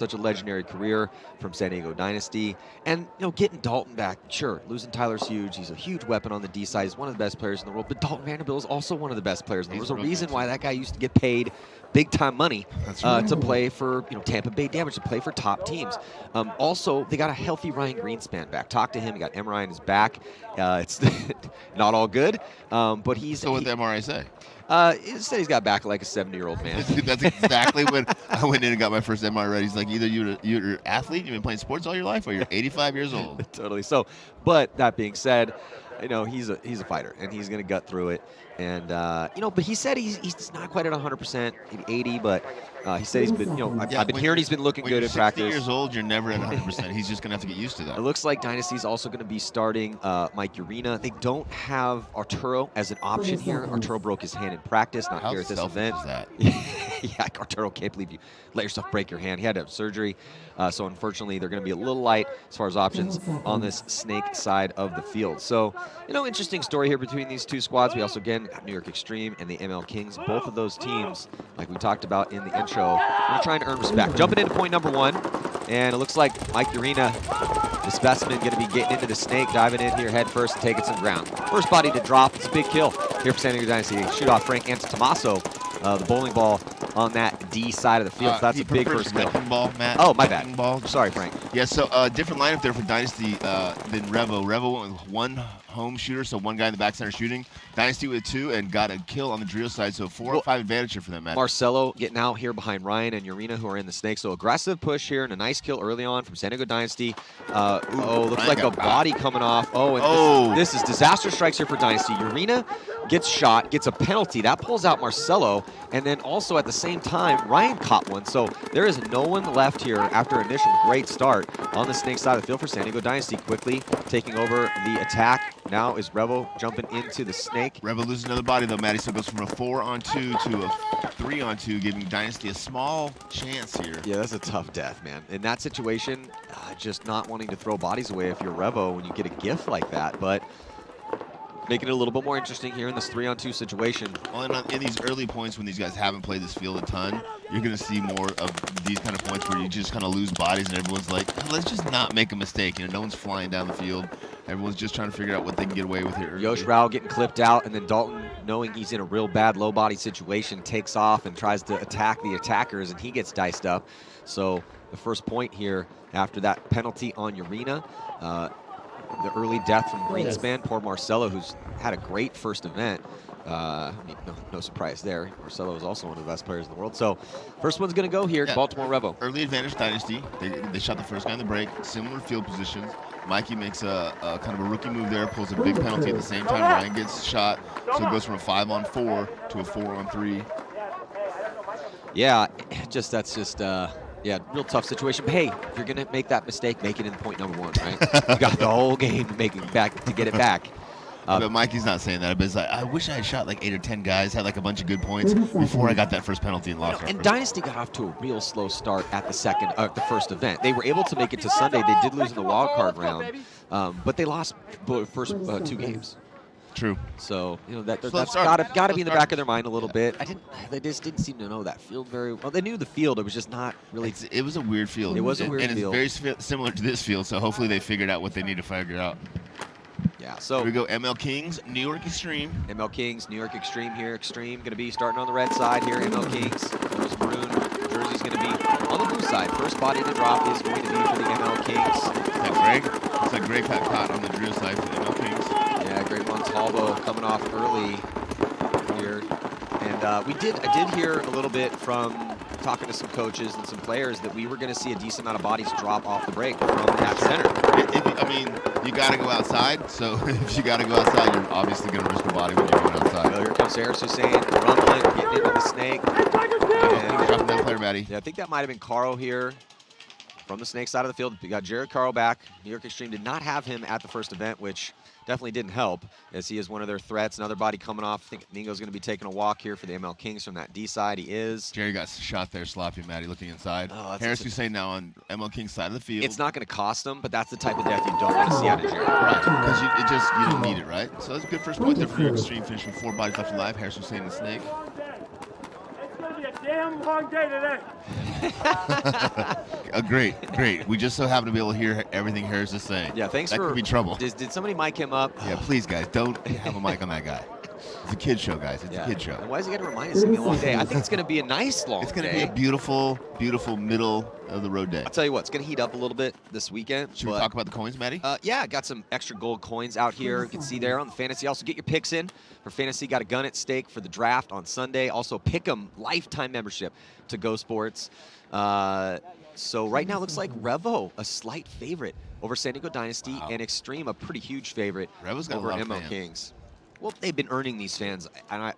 such a legendary career from San Diego Dynasty. And, getting Dalton back, sure, losing Tyler's huge. He's a huge weapon on the D side. He's one of the best players in the world. But Dalton Vanderbilt is also one of the best players in the world. There's a reason why that guy used to get paid big-time money to play for, Tampa Bay Damage, to play for top teams. Also, they got a healthy Ryan Greenspan back. Talk to him. You got MRI in his back. It's not all good, but he's... So what did the MRI say? He said he's got back like a 70-year-old man. That's exactly when I went in and got my first MRI ready. He's like, either you're an athlete, you've been playing sports all your life, or you're 85 years old. Totally. So, but that being said, he's a fighter, and he's going to gut through it. And, but he said he's not quite at 100%, 80, but he said he's been, I've been hearing he's been looking good in practice. When you're 60 years old, you're never at 100%. He's just going to have to get used to that. It looks like Dynasty's also going to be starting Mike Urena. They don't have Arturo as an option here. Arturo broke his hand in practice, not here at this event. Is that? Yeah, Arturo, can't believe you let yourself break your hand. He had to have surgery, so unfortunately they're going to be a little light as far as options on this snake side of the field. So, interesting story here between these two squads. We also, again, got New York Xtreme and the MLKings. Both of those teams, like we talked about in the intro, are trying to earn respect. Jumping into point number 1, and it looks like Mike Urena, the specimen, going to be getting into the snake, diving in here head first and taking some ground. First body to drop. It's a big kill here for San Diego Dynasty. Shoot off Frank Antetomaso, the bowling ball on that D side of the field. So that's a big first kill. Ball, Matt. Oh, my bad. Ball. Sorry, Frank. Yeah, so different lineup there for Dynasty than Revo. Revo went with 1 home shooter, so 1 guy in the back center shooting. Dynasty with 2 and got a kill on the drill side, so 4 or 5 advantage here for them, Matt. Marcelo getting out here behind Ryan and Urena, who are in the snake. So aggressive push here and a nice kill early on from San Diego Dynasty. Looks like a body coming off. This is disaster strikes here for Dynasty. Urena gets shot, gets a penalty. That pulls out Marcelo, and then also at the same time, Ryan caught one. So there is no one left here after initial great start on the snake side of the field for San Diego Dynasty. Quickly taking over the attack. Now is Revo jumping into the snake. Revo loses another body though, Matty, so it goes from a 4-on-2 to a 3-on-2, giving Dynasty a small chance here. Yeah, that's a tough death, man. In that situation, just not wanting to throw bodies away if you're Revo when you get a gift like that, but making it a little bit more interesting here in this 3-on-2 situation. Well, in these early points when these guys haven't played this field a ton, you're going to see more of these kind of points where you just kind of lose bodies and everyone's like, let's just not make a mistake. No one's flying down the field. Everyone's just trying to figure out what they can get away with here. Yosh Rao getting clipped out, and then Dalton, knowing he's in a real bad low body situation, takes off and tries to attack the attackers, and he gets diced up. So the first point here after that penalty on Urena, the early death from Greenspan. Poor Marcelo, who's had a great first event. No surprise there. Marcelo is also one of the best players in the world. So first one's going to go here, Baltimore Revo. Early advantage Dynasty. They shot the first guy in the break. Similar field positions. Mikey makes a kind of a rookie move there, pulls a big penalty at the same time. Ryan gets shot, so it goes from a 5-on-4 to a 4-on-3. Yeah, yeah, real tough situation. But hey, if you're going to make that mistake, make it in point number 1, right? You got the whole game to make it back, to get it back. But Mikey's not saying that. But it's like, I wish I had shot like 8 or 10 guys, had like a bunch of good points before I got that first penalty and lost. And Dynasty got off to a real slow start at the first event. They were able to make it to Sunday. They did lose in the wild card round, but they lost the first 2 games. True. So that's got to be in the back of their mind a little bit. They just didn't seem to know that field very well. They knew the field. It was just not really. It was a weird field. It was a weird field. And it's very similar to this field. So hopefully they figured out what they need to figure out. Yeah. So here we go. MLKings, New York Xtreme. MLKings, New York Xtreme here. Xtreme going to be starting on the red side here. MLKings. Those maroon jerseys going to be on the blue side. First body to drop is going to be for the MLKings. Is that Greg? Looks like Greg got caught on the drill side for the MLKings. Yeah, Greg Montalvo coming off early here. And I did hear a little bit from talking to some coaches and some players that we were going to see a decent amount of bodies drop off the break from that center. I mean, you got to go outside. So if you got to go outside, you're obviously going to risk a body when you're going outside. Well, here comes Harris Hussein, rumbling, getting into the snake. And dropping that player, Matty. Yeah, I think that might have been Caro here from the snake side of the field. We got Jared Caro back. New York Xtreme did not have him at the first event, which definitely didn't help, as he is one of their threats. Another body coming off. I think Ningo's going to be taking a walk here for the MLKings from that D side. He is. Jerry got shot there, sloppy, Matty, looking inside. Oh, Harris Hussein now on MLKings side of the field. It's not going to cost him, but that's the type of death you don't want to see out of Jerry. Right, because you don't need it, right? So that's a good first point there for New York Xtreme, finishing 4 bodies left alive. Harris Hussein the snake. damn hard day today. Great. We just so happen to be able to hear everything Harris is saying. Yeah, thanks that for. That could be trouble. Did somebody mic him up? Yeah, please, guys, don't have a mic on that guy. It's a kid show, guys. It's a kid show. And why is he going to remind us it's going to be a long day? I think it's going to be a nice long day. It's going to be a beautiful, beautiful middle of the road day. I'll tell you what, it's going to heat up a little bit this weekend. Should we talk about the coins, Matty? Yeah, got some extra gold coins out here. You can see there on the fantasy. Also, get your picks in for fantasy. Got a gun at stake for the draft on Sunday. Also, pick 'em lifetime membership to Gosports. So right now, it looks like Revo, a slight favorite over San Diego Dynasty, and Xtreme, a pretty huge favorite Revo's got over a lot of MLKings. Well, they've been earning these fans, and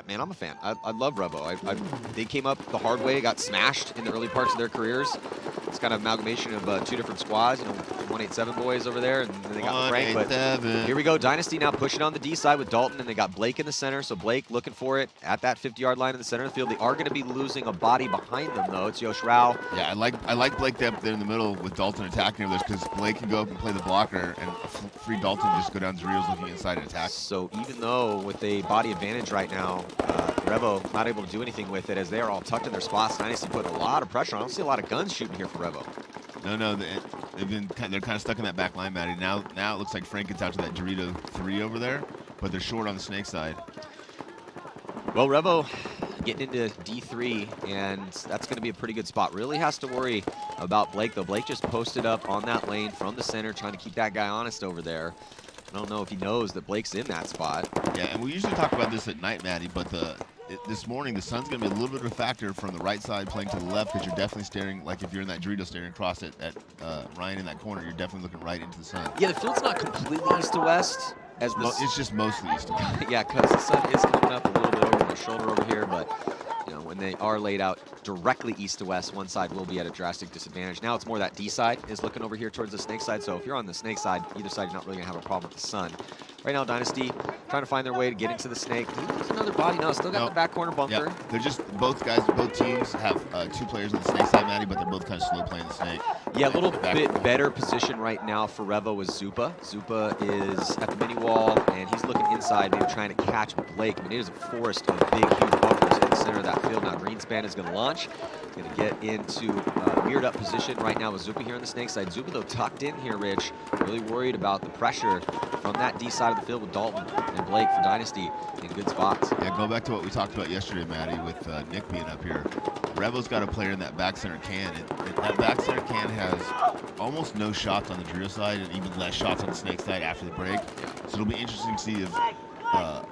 man, I'm a fan. I love Revo. They came up the hard way, got smashed in the early parts of their careers. It's kind of an amalgamation of two different squads, 187 boys over there, and then they got Frank. But here we go, Dynasty now pushing on the D side with Dalton, and they got Blake in the center. So Blake looking for it at that 50-yard line in the center of the field. They are going to be losing a body behind them, though. It's Yosh Rao. Yeah, I like Blake up there in the middle with Dalton attacking him because Blake can go up and play the blocker, and free Dalton just go down to reels looking inside and attack. So even though with a body advantage right now, Revo not able to do anything with it as they are all tucked in their spots. Dynasty put a lot of pressure on. I don't see a lot of guns shooting here for Revo. No, they're kind of stuck in that back line, Matty. Now it looks like Frank gets out to that Dorito 3 over there, but they're short on the snake side. Well, Revo getting into D3, and that's going to be a pretty good spot. Really has to worry about Blake, though. Blake just posted up on that lane from the center, trying to keep that guy honest over there. I don't know if he knows that Blake's in that spot. Yeah, and we usually talk about this at night, Matty, but this morning the sun's going to be a little bit of a factor from the right side playing to the left, because you're definitely staring, like if you're in that Dorito staring across at Ryan in that corner, you're definitely looking right into the sun. Yeah, the field's not completely east to west. It's just mostly east to west. Yeah, because the sun is coming up a little bit over my shoulder over here, but when they are laid out directly east to west, one side will be at a drastic disadvantage. Now it's more that D side is looking over here towards the snake side. So if you're on the snake side, either side, you're not really going to have a problem with the sun. Right now, Dynasty trying to find their way to get into the snake. There's another body. No, still got the back corner bunker. Yeah. They're just both teams have 2 players on the snake side, Matty, but they're both kind of slow playing the snake. Yeah, a little bit better position right now for Revo is Zupa. Zupa is at the mini wall, and he's looking inside, maybe trying to catch Blake. I mean, it is a forest of big, huge bunkers in the center of that field. Now Greenspan is going to launch. Going to get into a weird up position right now with Zupa here on the snake side. Zupa, though, tucked in here, Rich. Really worried about the pressure from that D side of the field with Dalton and Blake for Dynasty in good spots. Yeah, go back to what we talked about yesterday, Matty, with Nick being up here. Revo's got a player in that back center can, and that back center can has almost no shots on the Dorito side and even less shots on the snake side after the break. Yeah. So it'll be interesting to see if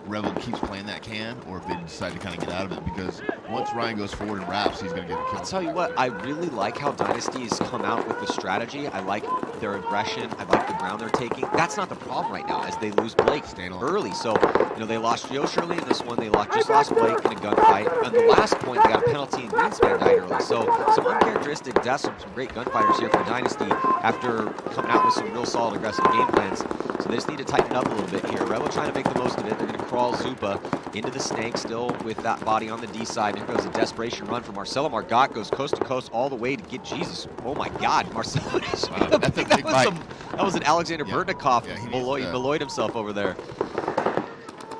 Revo keeps playing that can or if they decide to kind of get out of it, because once Ryan goes forward and wraps, he's going to get a kill. I'll tell you what, I really like how Dynasty's come out with the strategy. I like their aggression. I like the ground they're taking. That's not the problem right now as they lose Blake early. So, they lost Yosh early in this one. They just lost Blake in a gunfight. On the last point, they got a penalty and Greenspan died early. So, some uncharacteristic deaths from some great gunfighters here for Dynasty after coming out with some real solid aggressive game plans. So they just need to tighten up a little bit here. Revo trying to make the most of it. They're going to crawl Zupa into the snake, still with that body on the D side. Here goes a desperation run from Marcelo Margot, goes coast to coast all the way to get Jesus. Oh my God, Marcelo! Wow, that's a big bite. That was an Alexander Burtnikov. Yeah, he Malloyed himself over there.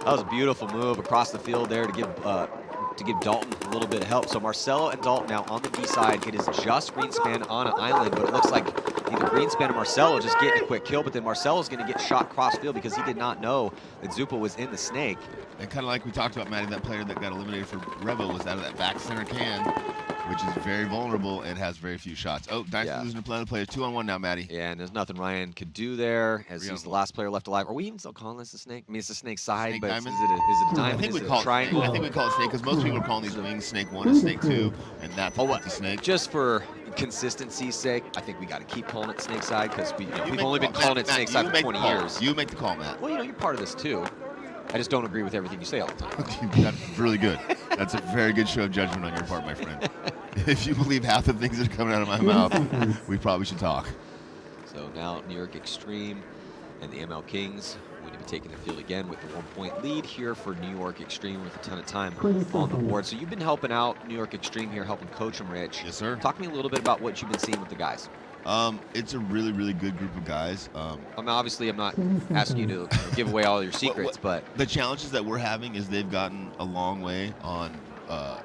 That was a beautiful move across the field there to give Dalton a little bit of help. So Marcelo and Dalton now on the D side. It is just Greenspan on an island, but it looks like either Greenspan or Marcelo just getting a quick kill, but then Marcelo's going to get shot cross field because he did not know that Zupa was in the snake. And kind of like we talked about, Matty, that player that got eliminated for Revo was out of that back center can, which is very vulnerable and has very few shots. Oh, Dynasty losing a player. 2-on-1 now, Matty. Yeah, and there's nothing Ryan could do there as he's the last player left alive. Are we even still calling this a snake? I mean, it's a snake side, snake but diamond? is it a diamond? I think is we it call a triangle? I think we call it snake because most people are calling these wings snake 1 and snake 2, and that's the snake. Just for consistency's sake, I think we got to keep calling it snake side because we've only been calling it snake side for 20 years. You make the call, Matt. Well, you're part of this too. I just don't agree with everything you say all the time. That's really good. That's a very good show of judgment on your part, my friend. If you believe half the things that are coming out of my mouth, we probably should talk. So now New York Xtreme and the MLKings going to be taking the field again with the 1-point lead here for New York Xtreme with a ton of time on the board. So you've been helping out New York Xtreme here, helping coach them, Rich. Yes, sir. Talk to me a little bit about what you've been seeing with the guys. It's a really, really good group of guys. I mean, obviously, I'm not asking you to give away all your secrets, but the challenges that we're having is they've gotten a long way on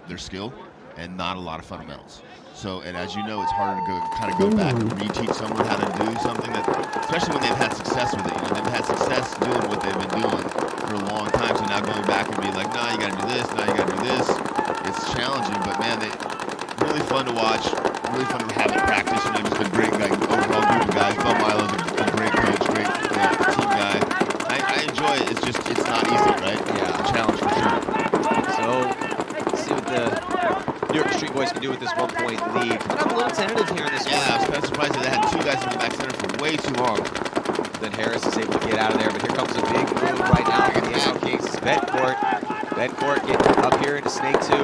their skill. and not a lot of fundamentals. So, and as you know, it's harder to kind of go back and reteach someone how to do something that, especially when they've had success with it. You know, they've had success doing what they've been doing for a long time. So now going back and be like, nah, you got to do this, nah, you got to do this. It's challenging, but man, they really fun to watch. Really fun to have in practice. You know, just a great like overall group of guys. Bob Milo's a great coach, great team guy. I enjoy it. It's just it's not easy, right? Yeah, it's a challenge for sure. So let's see what the York Xtreme boys can do with this 1-point lead. But I'm a little tentative here in this one. Yeah, I was kind of surprised that they had two guys in the back center for way too long. Then Harris is able to get out of there, but here comes a big move right now for the MLKings. It's Betancourt. Betancourt getting up here into Snake 2.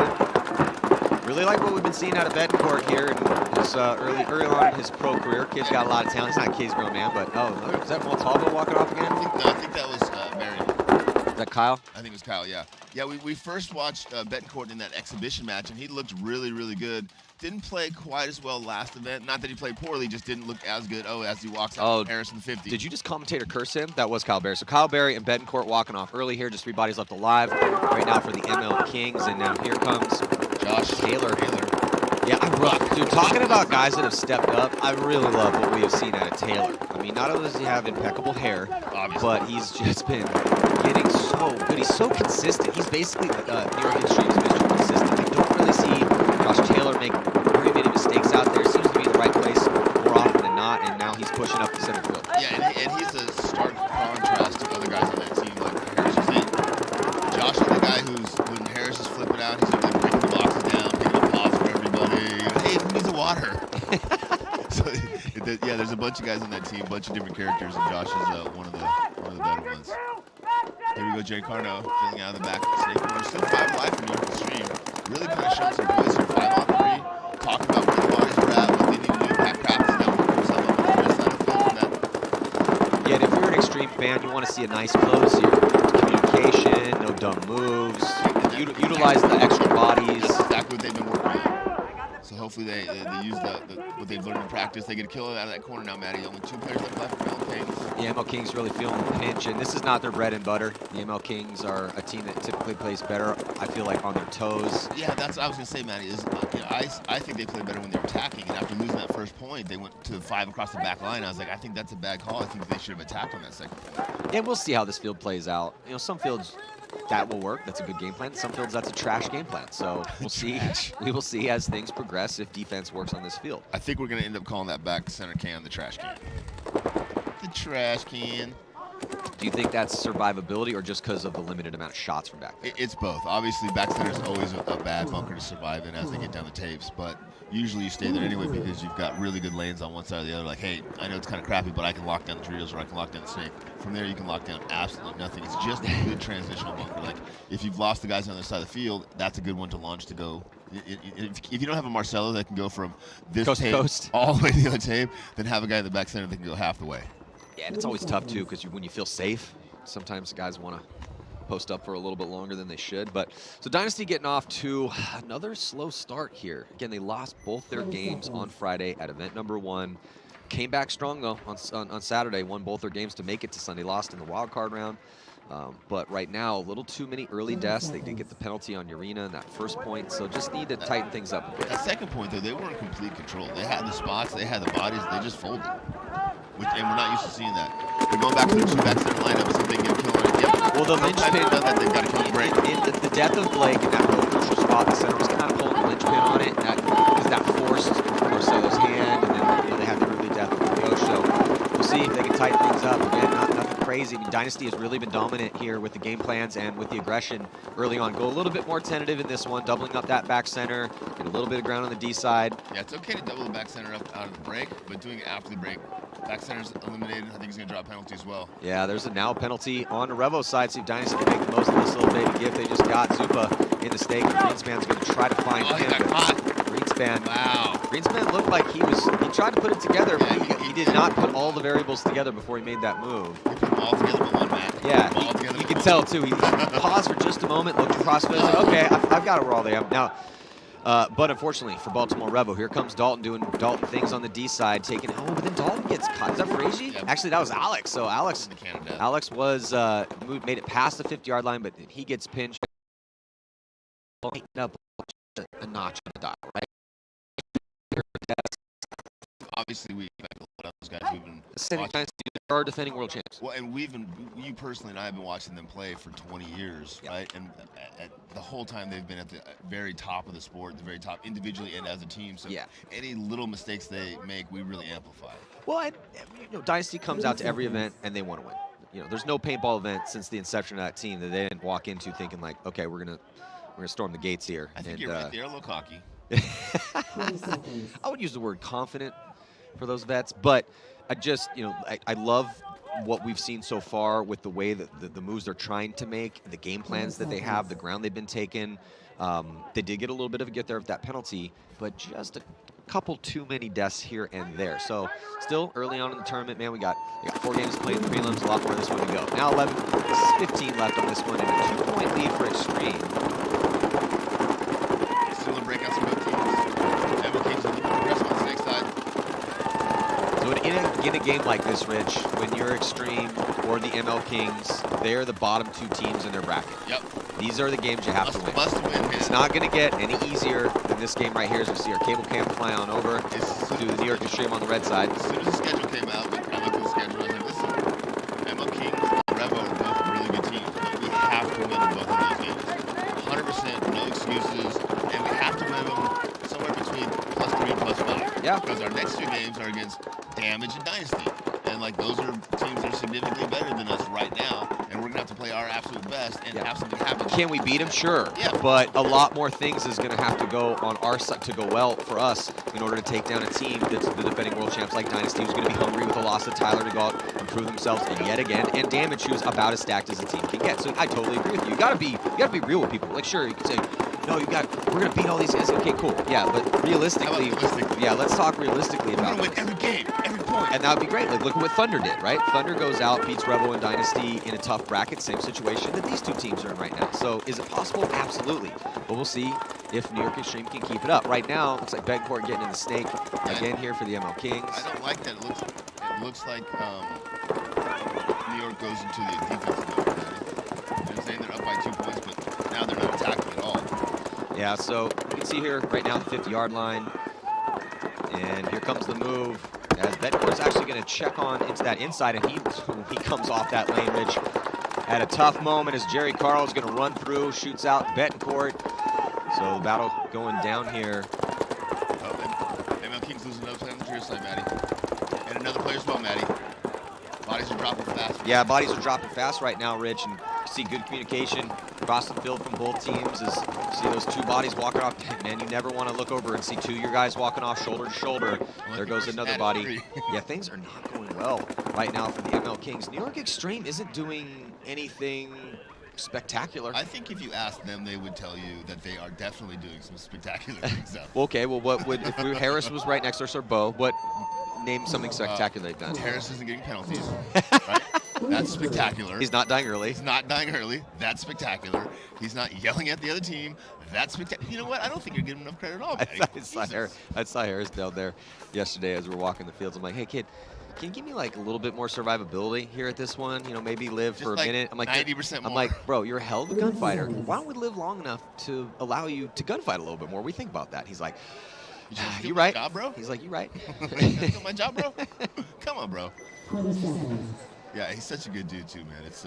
Really like what we've been seeing out of Betancourt here in his early on in his pro career. Kid's got a lot of talent. He's not a kid's grown man, but is that Montalvo walking off again? I think that was Barry. Is that Kyle? I think it was Kyle, yeah. Yeah, we first watched Betancourt in that exhibition match, and he looked really, really good. Didn't play quite as well last event. Not that he played poorly, just didn't look as good. As he walks out Harrison 50. Did you just commentator curse him? That was Kyle Berry. So Kyle Berry and Betancourt walking off early here. Just 3 bodies left alive right now for the MLKings. And now here comes Josh Taylor. Yeah, dude, talking about guys that have stepped up, I really love what we have seen out of Taylor. I mean, not only does he have impeccable hair, obviously, but he's just been getting so good. He's so consistent. He's basically York Xtreme's Mr. Consistent. I don't really see Josh Taylor make very many mistakes out there. Seems to be in the right place more often than not, and now he's pushing up the center field. Yeah, and he's a stark contrast to other guys on that team, like Harris was saying. Josh is the guy when Harris is flipping out, he's like breaking the boxes down, picking up pots for everybody. Hey, who needs the water? So, yeah, there's a bunch of guys on that team, a bunch of different characters, and Josh is one of the better ones. Here we go, Jay Carno filling out of the back of the snake corner. Still 5 alive from York Xtreme. Really kind of showing some poise here, 5 off 3. Talking about where the bodies are at, what they need to do, back practice, now work themselves up on the rest side of the field from that. Yeah, and if you're an Xtreme fan, you want to see a nice close here. Communication, no dumb moves, utilize the extra bodies. That's exactly what they've been working on. So hopefully they use what they've learned in practice. They get a kill out of that corner now, Matty. Only 2 players left for MLKings. The MLKings really feeling the pinch, and this is not their bread and butter. The MLKings are a team that typically plays better, I feel like, on their toes. Yeah, that's what I was going to say, Matty. I think they play better when they're attacking, and after losing that first point, they went to the 5 across the back line. I was like, I think that's a bad call. I think they should have attacked on that second point. Yeah, we'll see how this field plays out. You know, some fields that will work. That's a good game plan. Some fields that's a trash game plan. So we'll see. We will see as things progress if defense works on this field. I think we're going to end up calling that back center can the trash can. The trash can. Do you think that's survivability or just because of the limited amount of shots from back there? It's both. Obviously, back center is always a bad bunker to survive in as they get down the tapes, but usually you stay there anyway because you've got really good lanes on one side or the other. Like, hey, I know it's kind of crappy, but I can lock down the trios or I can lock down the snake. From there, you can lock down absolutely nothing. It's just a good transitional bunker. Like, if you've lost the guys on the other side of the field, that's a good one to launch to go. If you don't have a Marcelo that can go from this coast tape to coast all the way to the other tape, then have a guy in the back center that can go half the way. Yeah, and it's always tough, too, because when you feel safe, sometimes guys want to post up for a little bit longer than they should. But so Dynasty getting off to another slow start here. Again, they lost both their games on Friday at event number 1. Came back strong, though, on Saturday. Won both their games to make it to Sunday. Lost in the wild card round. But right now, a little too many early deaths. They did get the penalty on Urena in that first point, so just need to tighten things up a bit. That second point, though, they were in complete control. They had the spots, they had the bodies, they just folded. And we're not used to seeing that. They're going back to the 2 back center lineup and see if they can get a kill on it. Yep. Well, the linchpin that they've got to kill the break. In the death of Blake in that really crucial spot, the center was kind of pulling the linchpin on it, because that forced Marcelo's hand, and then they had the early death of the So we'll see if they can tighten things up. Again, nothing crazy. I mean, Dynasty has really been dominant here with the game plans and with the aggression early on. Go a little bit more tentative in this one, doubling up that back center, get a little bit of ground on the D side. Yeah, it's okay to double the back center up out of the break, but doing it after the break. Back center's eliminated. I think he's going to drop penalty as well. Yeah, there's a now penalty on the Revo side. See if Dynasty can make the most of this little baby gift they just got. Zupa in the stake. Greenspan's going to try to find him. He got caught. Greenspan. Wow. Greenspan looked like he tried to put it together, but he did not put all the variables together before he made that move. He put them all together but one, Matt. Yeah, you can tell too. He paused for just a moment, looked across the field, said, okay, I've got it where all they are. Now, but unfortunately for Baltimore Revo, here comes Dalton doing Dalton things on the D side, taking it. Oh, but then Dalton gets caught. Is that Frazier? Yep. Actually, that was Alex. So Alex was made it past the 50-yard line, but he gets pinched. a notch on the dial, right? Obviously, we expect a lot of those guys who've been watching. They are defending world champs. Well, and you personally and I have been watching them play for 20 years, right? And the whole time they've been at the very top of the sport, the very top individually and as a team. So any little mistakes they make, we really amplify. Well, Dynasty comes out to every event and they want to win. There's no paintball event since the inception of that team that they didn't walk into thinking like, okay, we're gonna storm the gates here. I think you're right. They're a little cocky. I would use the word confident for those vets, but I love what we've seen so far with the way that the moves they're trying to make, the game plans that they have, the ground they've been taking. They did get a little bit of a get there with that penalty, but just a couple too many deaths here and there. So still early on in the tournament, man, we got 4 games played in the prelims, a lot more of this one to go. Now 15 left on this one, and a 2-point lead for Xtreme. Still in breakouts for both teams. MLKings are looking to progress on the snake side. So in a game like this, Rich, when you're Xtreme or the MLKings, they're the bottom 2 teams in their bracket. Yep. These are the games you have to win. Must win, man. It's not going to get any easier than this game right here as we see our cable cam fly on over to the New York Xtreme on the red side. As soon as the schedule came out, I looked at the schedule and I was like, listen, MLKings and Revo are both really good teams, but we have to win both of those games. 100%, no excuses, and we have to win them somewhere between +3, +5. Yeah. Because our next 2 games are against Damage and Dynasty. And like those are teams that are significantly better than us right now, and we're gonna have to play our absolute best and have something happen. Can we beat them? Sure. Yeah. But a lot more things is gonna have to go on our side to go well for us in order to take down a team that's the defending world champs like Dynasty, who's gonna be hungry with the loss of Tyler to go out and prove themselves yet again, and Damage, who's about as stacked as a team can get. So I totally agree with you. You gotta be real with people. Like, sure, you can say, no, we're gonna beat all these guys. Okay, cool. Yeah, but realistically, yeah, let's talk realistically about we're gonna win every game, every point. And that would be great. Like, look at what Thunder did, right? Thunder goes out, beats Revo and Dynasty in a tough bracket, same situation that these 2 teams are in right now. So is it possible? Absolutely. But we'll see if New York Xtreme can keep it up. Right now, looks like Betancourt getting in the snake again here for the MLKings. I don't like that. It looks like New York goes into the defensive mode. I'm saying they're up by 2 points, but now they're not attacking at all. Yeah, so you can see here right now the 50-yard line. And here comes the move. As Betancourt's actually going to check on into that inside, and he comes off that lane, Rich, at a tough moment as Jerry Carl's going to run through, shoots out Betancourt. So the battle going down here. Oh, MLKings losing another player on the rear side, Matty. And another player as well, Matty. Bodies are dropping fast. Yeah, bodies are dropping fast right now, Rich, and you see good communication across the field from both teams as you see those 2 bodies walking off. Man, you never want to look over and see 2 of your guys walking off shoulder to shoulder. There goes another body. Yeah, things are not going well right now for the MLKings. New York Xtreme isn't doing anything spectacular. I think if you asked them, they would tell you that they are definitely doing some spectacular things. Okay, well, what would if Harris was right next to us or Bo? What name something spectacular they've done? Harris isn't getting penalties. Right? That's spectacular. He's not dying early. He's not dying early. That's spectacular. He's not yelling at the other team. That's spectacular. You know what? I don't think you're giving him enough credit at all. I saw Harris down there yesterday as we were walking the fields. I'm like, hey, kid, can you give me like a little bit more survivability here at this one? You know, maybe live just for a minute. I'm like 90% more. I'm like, bro, you're a hell of a gunfighter. Why don't we live long enough to allow you to gunfight a little bit more? We think about that. He's like, you right, job, bro? He's like, you right. You my job, bro? Come on, bro. Yeah, he's such a good dude too, man. It's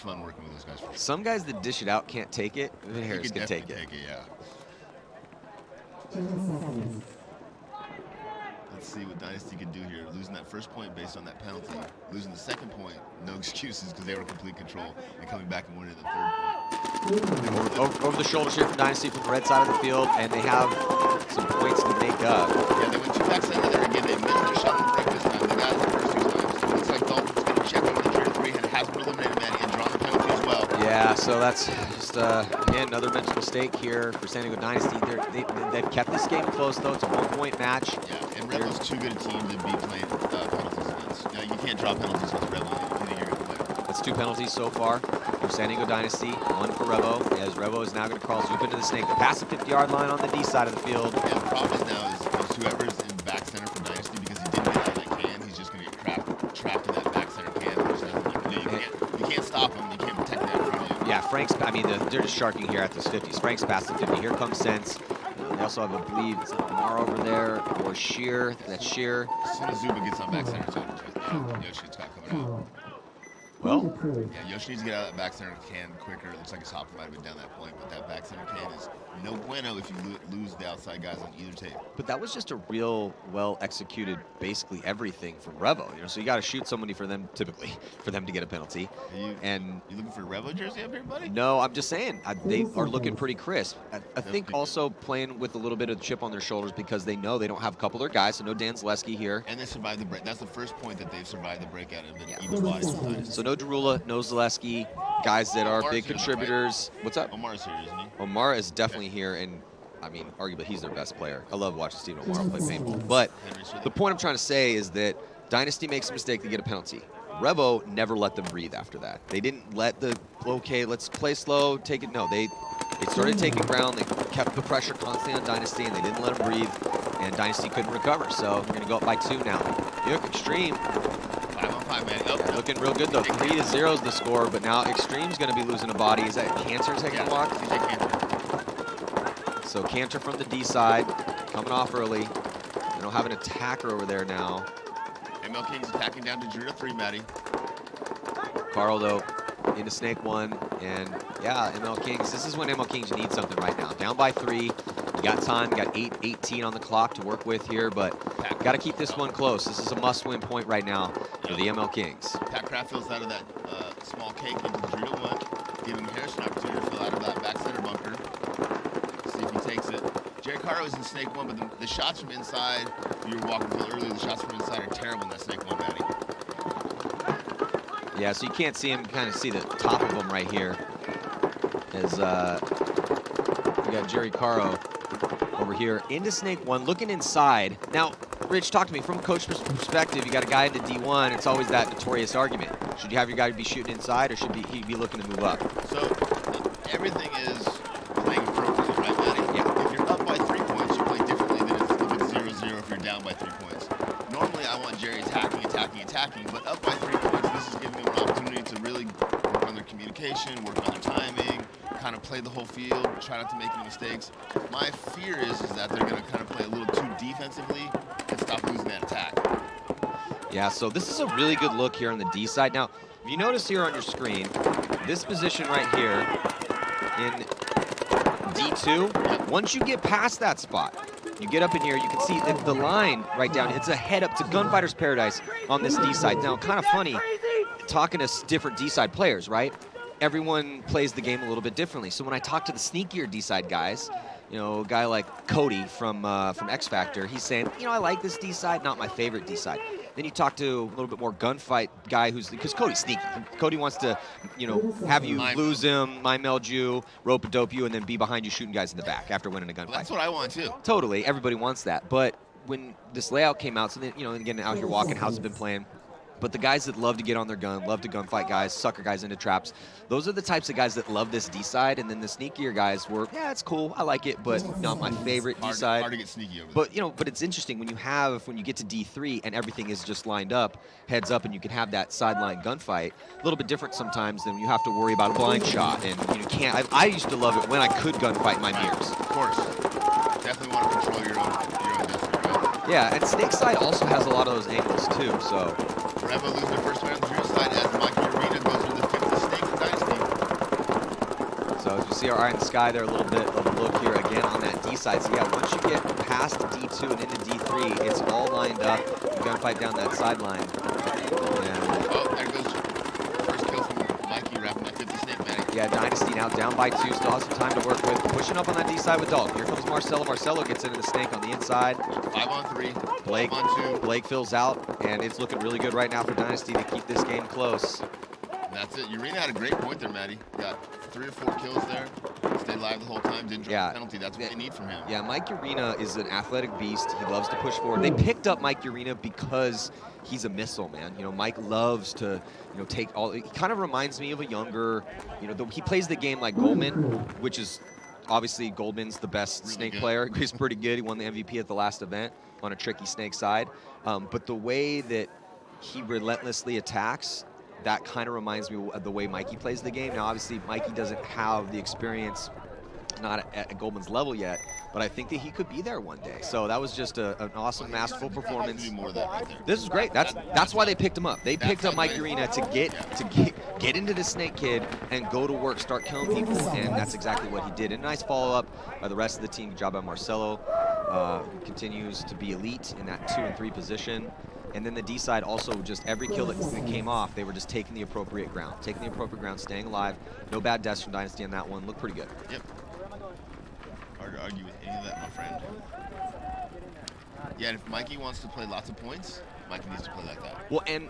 fun working with those guys. For Some guys that dish it out can't take it. But Harris can take it. Yeah. Let's see what Dynasty can do here. Losing that first point based on that penalty. Losing the second point, no excuses because they were in complete control. And coming back and winning the third point. Over the shoulders here from Dynasty from the red side of the field, and they have some points to make up. Yeah, they went 2 back center there again. They missed their shot and break this time. They got it the first 2 times. So it looks like Dalton's going to check over the tier 3 and has been eliminated, Matty, and drawn the penalty as well. Yeah, so that's just, again, another mental mistake here for San Diego Dynasty. They've kept this game close, though. It's a 1-point match. Yeah, and Rebel's too good a team to be playing penalties against. You know, you can't draw penalties against Rebel. You think you're going to play them. That's 2 penalties so far for San Diego Dynasty, 1 for Revo, as Revo is now going to crawl Zoop into the snake. Past the 50-yard line on the D side of the field. Yeah, the problem is now is whoever's in back center for Dynasty, because he didn't get out of that can, he's just going to get trapped in that back center can. There's nothing you can do. You can't stop him. You can't protect that in front of you. Yeah, Frank's, I mean, they're just sharking here at this 50s. Frank's past the 50. Here comes Sense. They also have, I believe, it's Mar over there, or Sheer. That's Sheer. As soon as Zuba gets on back center, Yoshi's got coming out. Well, yeah, Yoshi needs to get out of that back center can quicker. It looks like his hopper might have been down that point, but that back center can is no bueno if you lose the outside guys on either tape. but that was just a real well-executed, basically everything from Revo. So you got to shoot somebody for them, typically, for them to get a penalty. You looking for a Revo jersey up here, buddy? No, I'm just saying, they are looking pretty crisp. I think also playing with a little bit of chip on their shoulders because they know they don't have a couple of their guys, so no Dan Zaleski here. And they survived the break. That's the first point that they've survived the breakout and been even bodies. So no Derula, no Zaleski, guys that are big contributors. What's up? Omar's here, isn't he? Omar is definitely here, and I mean, arguably he's their best player. I love watching Steven Omar play paintball. But the point I'm trying to say is that Dynasty makes a mistake, they get a penalty. Revo never let them breathe after that. They didn't let okay, let's play slow, take it. No, they started taking ground. They kept the pressure constantly on Dynasty, and they didn't let them breathe, and Dynasty couldn't recover. So we're going to go up by 2 now. York Xtreme. 5-on-5, man. Yeah, looking real good, though. 3-0 is the score, but now Xtreme's going to be losing a body. Is that Cantor taking a walk? So Cantor from the D side, coming off early. They don't have an attacker over there now. MLKings attacking down to Drew 3, Matty. Carl, though, into Snake 1. And, yeah, MLKings, this is when MLKings need something right now. Down by 3. You got time. You got 8:18 on the clock to work with here, but got to keep this one close. This is a must-win point right now for the MLKings. Pat Kraft fills out of that small cake into the Drew 1, giving Harrison an opportunity to fill out of that back center bunker. See if he takes it. Jerry Caro is in Snake 1, but the shots from inside, you were walking through earlier, the shots from inside are terrible in that Snake 1, Matty. Yeah, so you can't see him, kind of see the top of him right here. As we got Jerry Caro over here into Snake 1, looking inside. Now, Rich, talk to me. From a coach perspective, you got a guy into D1, it's always that notorious argument. Should you have your guy be shooting inside, or should he be looking to move up? So, everything is playing appropriately, right, Matty? Yeah. If you're up by 3 points, you play differently than if it's 0-0 if you're down by 3 points. Normally, I want Jerry attacking, but up by 3 points, this is giving them an opportunity to really work on their communication, work on their timing, kind of play the whole field, try not to make any mistakes. My fear is that they're going to kind of play a little too defensively and stop losing that attack. Yeah, so this is a really good look here on the D side. Now, if you notice here on your screen, this position right here in D2, once you get past that spot, you get up in here, you can see the line right down. It's a head up to Gunfighter's Paradise on this D side. Now, kind of funny, talking to different D side players, right? Everyone plays the game a little bit differently. So when I talk to the sneakier D side guys, you know, a guy like Cody from X Factor, he's saying, you know, I like this D side, not my favorite D side. Then you talk to a little bit more gunfight guy because Cody's sneaky. Cody wants to, you know, have you lose him, meld you, rope-a-dope you, and then be behind you shooting guys in the back after winning a gunfight. Well, that's what I want too. Totally, everybody wants that. But when this layout came out, so then, you know, and again, out here walking, how's it been playing? But the guys that love to get on their gun, love to gunfight guys, sucker guys into traps, those are the types of guys that love this D side. And then the sneakier guys were, yeah, it's cool, I like it, but not my favorite D side. Hard to get sneaky over there. But you know, but it's interesting when you get to D3 and everything is just lined up, heads up, and you can have that sideline gunfight. A little bit different sometimes than you have to worry about a blind shot, and you know, can't. I used to love it when I could gunfight my mirrors. Of course, definitely want to control your own destiny, right? Yeah, and Snake side also has a lot of those angles too. So. Revo losing their first win on the Drew side as Mikey Arena goes for the 5th Snake for Dynasty. So as you see our eye in the sky there, a little bit of a look here again on that D side. So yeah, once you get past D2 and into D3, it's all lined up. You gunfight down that sideline. And oh, there goes first kill from Mikey wrapping that 50 Snake, Matty. yeah, Dynasty now down by 2, still has some time to work with. Pushing up on that D side with Dalton. Here comes Marcelo. Marcelo gets into the Snake on the inside. 5-on-3. Blake 5-on-2. Blake fills out, and it's looking really good right now for Dynasty to keep this game close. That's it. Urena had a great point there, Matty. Got 3 or 4 kills there. Stayed live the whole time. Didn't draw a penalty. That's what they need from him. Yeah, Mike Urena is an athletic beast. He loves to push forward. They picked up Mike Urena because he's a missile, man. You know, Mike loves to, you know, take all. He kind of reminds me of a younger, you know, he plays the game like Goldman, which is obviously Goldman's the best really snake good. player. He's pretty good. He won the MVP at the last event on a tricky snake side. But the way that he relentlessly attacks, that kind of reminds me of the way Mikey plays the game. Now, obviously, Mikey doesn't have the experience, not at Goldman's level yet, but I think that he could be there one day. So that was just an awesome, masterful performance. Do more of that right there. This is great. That's why they picked him up. They picked up Mike Urena to get into the Snake Kid and go to work, start killing people, and that's exactly what he did. And a nice follow-up by the rest of the team. Good job by Marcelo. Continues to be elite in that 2 and 3 position. And then the D side also, just every kill that came off, they were just taking the appropriate ground. Taking the appropriate ground, staying alive. No bad deaths from Dynasty on that one. Looked pretty good. Yep. Hard to argue with any of that, my friend. Yeah, and if Mikey wants to play lots of points, Mikey needs to play like that. Well, and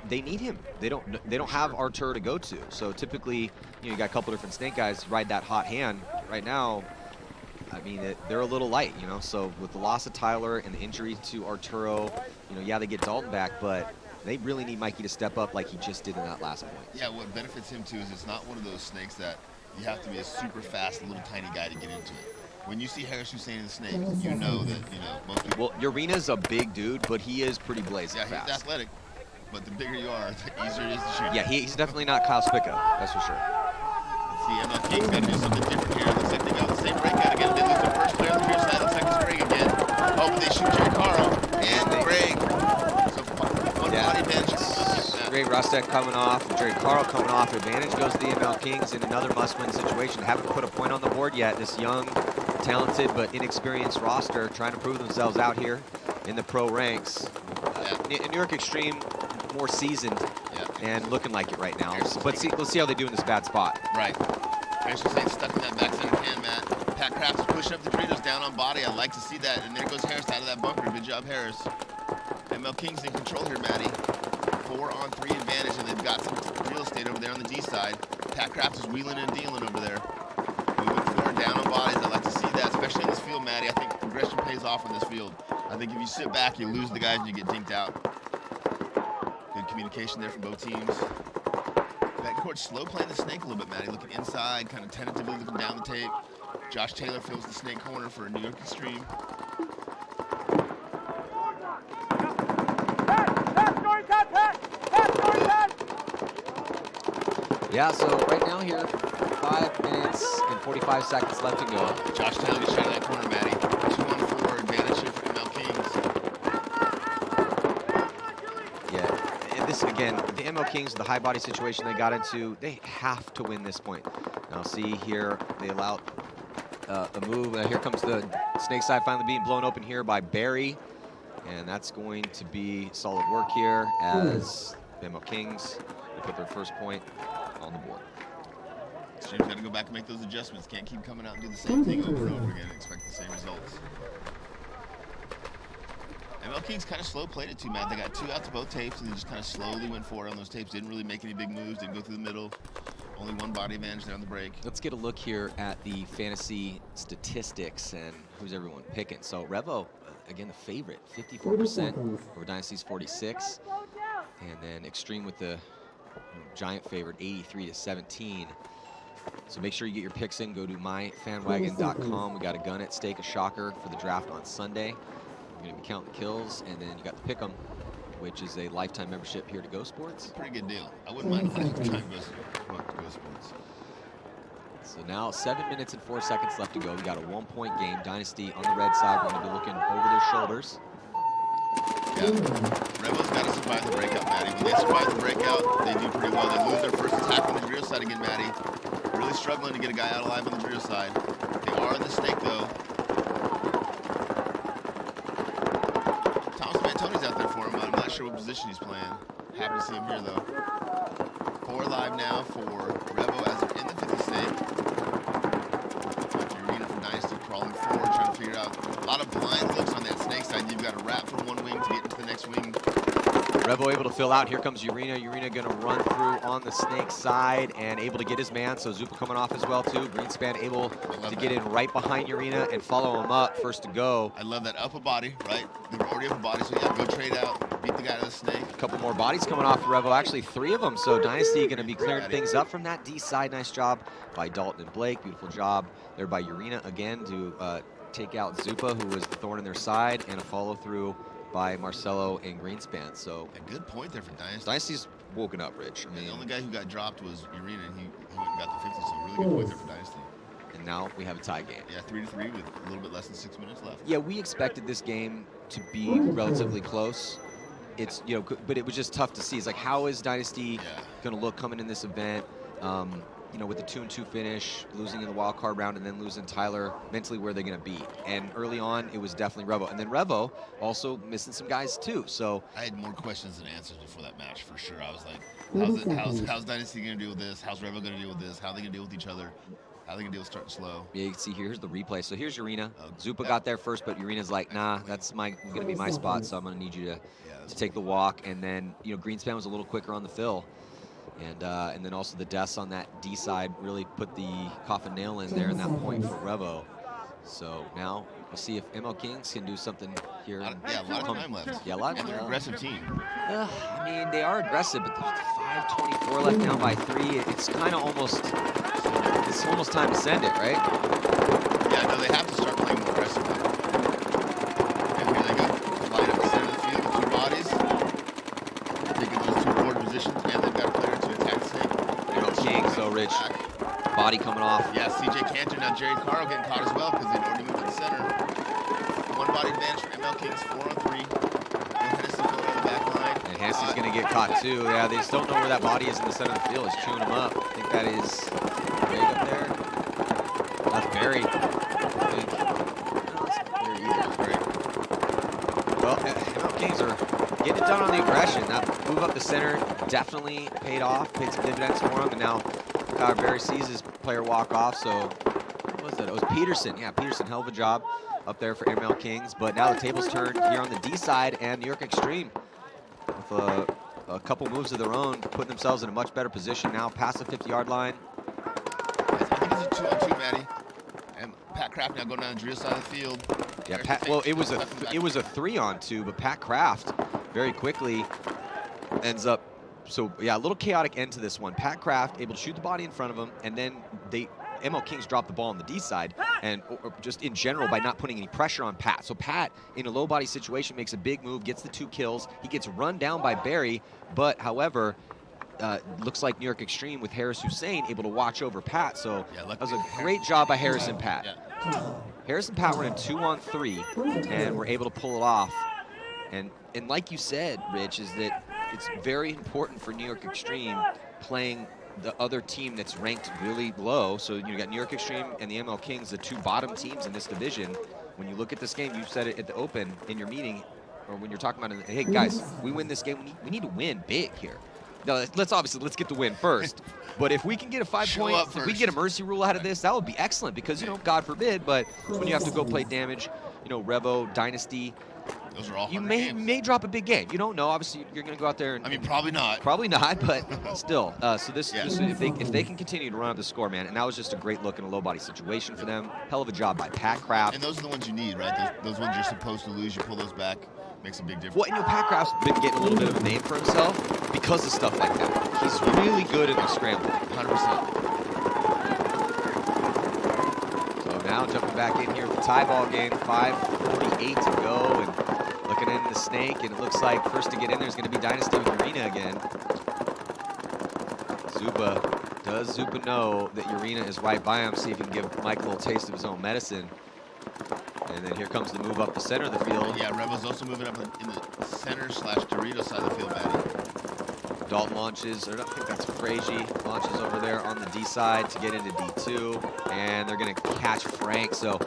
they need him. They don't have Artur to go to. So typically, you got a couple different Snake guys ride that hot hand. Right now, I mean, they're a little light, So with the loss of Tyler and the injury to Arturo, yeah, they get Dalton back, but they really need Mikey to step up like he just did in that last point. Yeah, what benefits him too is it's not one of those snakes that you have to be a super fast little tiny guy to get into it. When you see Harris Hussein in the snake, you know that most people. Well, Urena's a big dude, but he is pretty blazing fast. Yeah, he's athletic, but the bigger you are, the easier it is to shoot. Yeah, he's definitely not Kyle Spica, that's for sure. Let's see, MLKings got to do something different here. Looks like they got the same breakout again. They lose their first player on the rear side. Looks like it's Greg again. Oh, but they shoot Jerry Carl and Greg. So one body advantage. Great Rustek coming off, Jerry Carl coming off. Advantage goes to the MLKings in another must-win situation. Haven't put a point on the board yet. This young, talented, but inexperienced roster trying to prove themselves out here in the pro ranks. York Xtreme, more seasoned and looking like it right now. But let's see how they do in this bad spot. Right. Harris Hussein stuck in that back center can, Matt. Pat Kraft is pushing up the Doritos down on body. I like to see that. And there goes Harris out of that bunker. Good job, Harris. MLKings in control here, Matty. 4-on-3 advantage, and they've got some real estate over there on the D side. Pat Kraft is wheeling and dealing over there. Moving forward, down on bodies. I like to see that, especially in this field, Matty. I think progression pays off on this field. I think if you sit back, you lose the guys and you get dinked out. Good communication there from both teams. Backcourt slow playing the snake a little bit, Matty. Looking inside, kind of tentatively looking down the tape. Josh Taylor fills the snake corner for New York Xtreme. Yeah, so right now here, 5 minutes and 45 seconds left to go. Josh Taylor gets shot in that corner, Matty. 2-on-4 advantage here for MLKings. Yeah, and this again, the MLKings, the high body situation they got into, they have to win this point. Now see here, they allow a move. Here comes the snake side finally being blown open here by Barry. And that's going to be solid work here as the MLKings put their first point on the board. Xtreme's got to go back and make those adjustments. Can't keep coming out and do the same thing over and over again and expect the same results. MLKings kind of slow played it too, Matt. They got 2 out to both tapes and they just kind of slowly went forward on those tapes. Didn't really make any big moves. Didn't go through the middle. Only 1 body advantage there on the break. Let's get a look here at the fantasy statistics and who's everyone picking. So Revo, again, the favorite, 54% over Dynasty's 46. And then Xtreme with the giant favorite, 83-17. So make sure you get your picks in. Go to myfanwagon.com. We got a gun at stake, a shocker for the draft on Sunday. We're going to be counting kills, and then you got the Pick'em, which is a lifetime membership here to Gosports. Pretty good deal. I wouldn't mind a lifetime Gosports. So now 7 minutes and 4 seconds left to go. We got a 1-point game. Dynasty on the red side. We're going to be looking over their shoulders. Yeah, Rebels got to survive the breakout, Matty. When they survive the breakout, they do pretty well. They lose their first attack on the drill side again, Matty. Really struggling to get a guy out alive on the drill side. They are in the snake, though. Thomas Mantoni's out there for him. I'm not sure what position he's playing. Happy to see him here, though. 4 alive now for Revo as they're in the 50 snake. Urena from Dynasty crawling forward, trying to figure out a lot of blind looks on that snake side. You've got to wrap from one wing to get into the next wing. Revo able to fill out. Here comes Urena. Urena going to run through on the snake side and able to get his man. So Zupa coming off as well, too. Greenspan able to get in right behind Urena and follow him up. First to go. I love that upper body, right? They were already upper body, so yeah, go trade out, beat the guy to the snake. A couple more bodies coming off for Revo. Actually, 3 of them. So Dynasty going to be clearing things up from that D side. Nice job by Dalton and Blake. Beautiful job there by Urena again to take out Zupa, who was the thorn in their side, and a follow through by Marcelo and Greenspan. So a good point there for Dynasty. Dynasty's woken up, Rich. I mean, the only guy who got dropped was Urena, and he went and got the 50. So really good point there for Dynasty. And now we have a tie game. Yeah, 3-3 with a little bit less than 6 minutes left. Yeah, we expected this game to be relatively close. It's, you know, but it was just tough to see. It's like, how is Dynasty going to look coming in this event? You know, with the 2-2 finish, losing in the wild card round, and then losing Tyler, mentally where they're going to be. And early on, it was definitely Revo. And then Revo also missing some guys too. So I had more questions than answers before that match, for sure. I was like, how's Dynasty going to deal with this? How's Revo going to deal with this? How are they going to deal with each other? How are they going to deal with starting slow? Yeah, you can see here's the replay. So here's Urena. Zupa got there first, but Urena's like, nah, that's going to be my spot, so I'm going to need you to take the walk. And then, you know, Greenspan was a little quicker on the fill. And then also the deaths on that D side really put the coffin nail in there in that point for Revo. So now we'll see if MLKings can do something here. Yeah, a lot of time left. Yeah, a lot of time. And they're an aggressive team. I mean, they are aggressive, but there's 5:24 left now by 3. It's kind of almost time to send it, right? Yeah, no, they have to start playing more aggressively. And here they go, line up the center of the field with 2 bodies. Taking those 2 forward positions, and they've got a player to attack the snake. MLKings, so Rich, body coming off. Yeah, CJ Cantor, now Jerry Caro getting caught as well because they've already moved to the center. 1 body advantage for MLKings, 4-on-3. Hennessy going on the back line. And Hennessy's going to get caught too. Yeah, they just don't know where that body is in the center of the field. It's chewing him up. I think that is Greg up there. That's Barry. I think. No, that's not Barry either. Great. Well, MLKings are getting it done on the aggression. That move up the center definitely paid off, paid some dividends for him. And now Barry sees his player walk off. So what was that? It was Peterson. Yeah, Peterson, hell of a job up there for MLKings. But now the tables turned here on the D side, and York Xtreme with a couple moves of their own, putting themselves in a much better position now past the 50-yard line. I think it's a 2-on-2, Matty. And Pat Kraft now going down the Drew side of the field. Yeah, it was a 3-on-2, but Pat Kraft very quickly ends up. So yeah, a little chaotic end to this one. Pat Kraft able to shoot the body in front of him, and then MLKings dropped the ball on the D side, and or just in general by not putting any pressure on Pat. So Pat, in a low body situation, makes a big move, gets the 2 kills. He gets run down by Barry, but however, looks like New York Xtreme with Harris Hussein able to watch over Pat. So that was a great job by Harris and Pat. Yeah. Harris and Pat were in a 2-on-3, and were able to pull it off. And like you said, Rich, is that it's very important for New York Xtreme playing the other team that's ranked really low. So you got New York Xtreme and the MLKings, the 2 bottom teams in this division. When you look at this game, you said it at the open in your meeting, or when you're talking about it, hey guys, we win this game, we need to win big here. Now, let's get the win first. But if we can get a 5 points, if we get a mercy rule out of this, that would be excellent, because, you know, God forbid, but when you have to go play Damage, you know, Revo, Dynasty, those are all you may drop a big game. You don't know. Obviously, you're going to go out there and. I mean, probably not. Probably not, but still. So this if they can continue to run up the score, man, and that was just a great look in a low body situation for them. Hell of a job by Pat Kraft. And those are the ones you need, right? Those ones you're supposed to lose. You pull those back, makes a big difference. Well, you know, Pat Kraft's been getting a little bit of a name for himself because of stuff like that. He's really good at the scramble. 100%. So now jumping back in here with the tie ball game, 5:48 to go, and looking in the snake, and it looks like first to get in there is going to be Dynasty with Urena again. Does Zupa know that Urena is right by him? See if he can give Mike a little taste of his own medicine. And then here comes the move up the center of the field. Yeah, Rebel's also moving up in the center/Dorito side of the field, Matty. Dalton launches, or I think that's Frazier, launches over there on the D side to get into D2. And they're going to catch Frank. So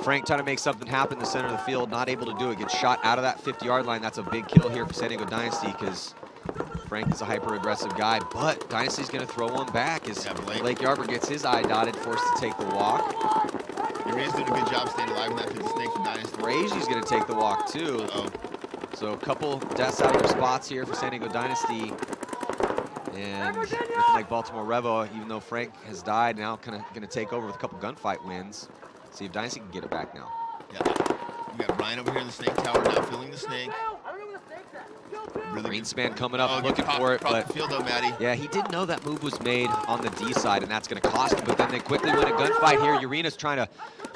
Frank trying to make something happen in the center of the field, not able to do it, gets shot out of that 50-yard line. That's a big kill here for San Diego Dynasty, because Frank is a hyper-aggressive guy, but Dynasty's going to throw one back as Blake Yarber gets his eye dotted, forced to take the walk. Urena's doing a good job staying alive in that 50 snake for Dynasty. Frazier's going to take the walk, too. So a couple deaths out of their spots here for San Diego Dynasty. And looking like Baltimore Revo, even though Frank has died, now kind of going to take over with a couple gunfight wins. See if Dynasty can get it back now. Yeah. We got Ryan over here in the snake tower now, filling the snake. Really Greenspan coming up looking for it, but field though, Matty. Yeah, he didn't know that move was made on the D side, and that's going to cost him. But then they quickly win a gunfight here. Urena's trying to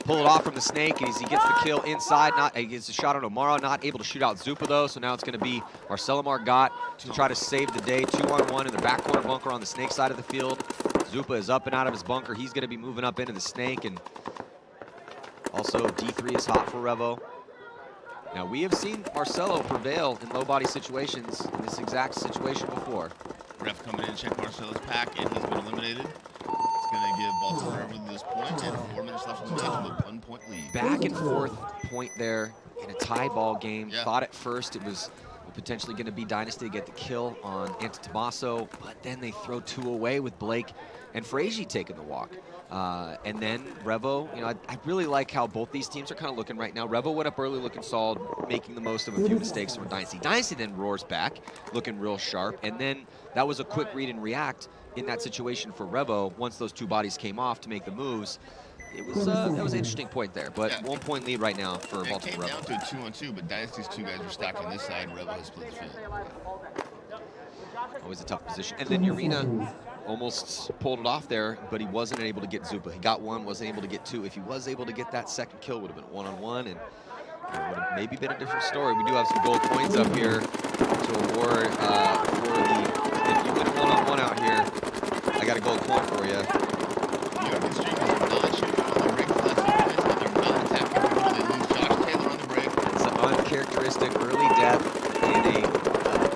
pull it off from the snake, and he gets the kill inside. He gets a shot on Omaro, not able to shoot out Zupa though. So now it's going to be Marcelo Margot to try to save the day. 2-on-1 in the back corner bunker on the snake side of the field. Zupa is up and out of his bunker. He's going to be moving up into the snake, and also D3 is hot for Revo. Now we have seen Marcelo prevail in low body situations in this exact situation before. Ref coming in to check Marcelo's pack, and he's been eliminated. It's going to give Baltimore Revo this point, and 4 minutes left in the match with a 1-point lead. Back and forth point there in a tie ball game. Yeah. Thought at first it was potentially going to be Dynasty to get the kill on Antetomaso, but then they throw 2 away with Blake and Frazier taking the walk. And then Revo, you know, I really like how both these teams are kind of looking right now. Revo went up early looking solid, making the most of a few mistakes from Dynasty. Dynasty then roars back, looking real sharp, and then that was a quick read and react in that situation for Revo once those 2 bodies came off to make the moves. It was that was an interesting point there, but yeah. 1-point lead right now for Baltimore It came Revo. down to a 2-on-2, but Dynasty's 2 guys were stacked on this side, Revo has split the field. Always a tough position. And then Urena almost pulled it off there, but he wasn't able to get Zupa. He got 1, wasn't able to get 2. If he was able to get that second kill, would have been a 1-on-1, and it would have maybe been a different story. We do have some gold points up here to award for the, if you win a 1-on-1 out here, I got a gold point for you. York Xtreme is not shooting on the break the last 2 minutes, but they're not attacking before they lose Josh Taylor on the break. It's an uncharacteristic early death in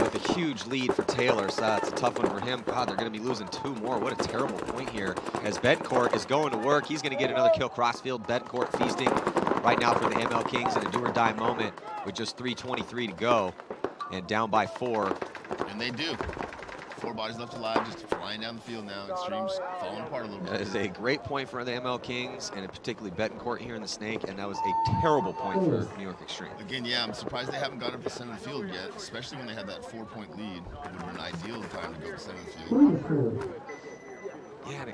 with a huge lead for Taylor, so that's a tough one for him. God, they're going to be losing 2 more. What a terrible point here as Betancourt is going to work. He's going to get another kill crossfield. Betancourt feasting right now for the MLKings in a do-or-die moment with just 3:23 to go and down by 4. And they do. 4 bodies left alive, just flying down the field now. Xtreme's falling apart a little bit. That is a great point for the MLKings, and particularly Betancourt here in the snake, and that was a terrible point for New York Xtreme. Again, yeah, I'm surprised they haven't got up to the center of the field yet, especially when they had that 4-point lead. It would have been an ideal time to go to the center of the field. Yeah,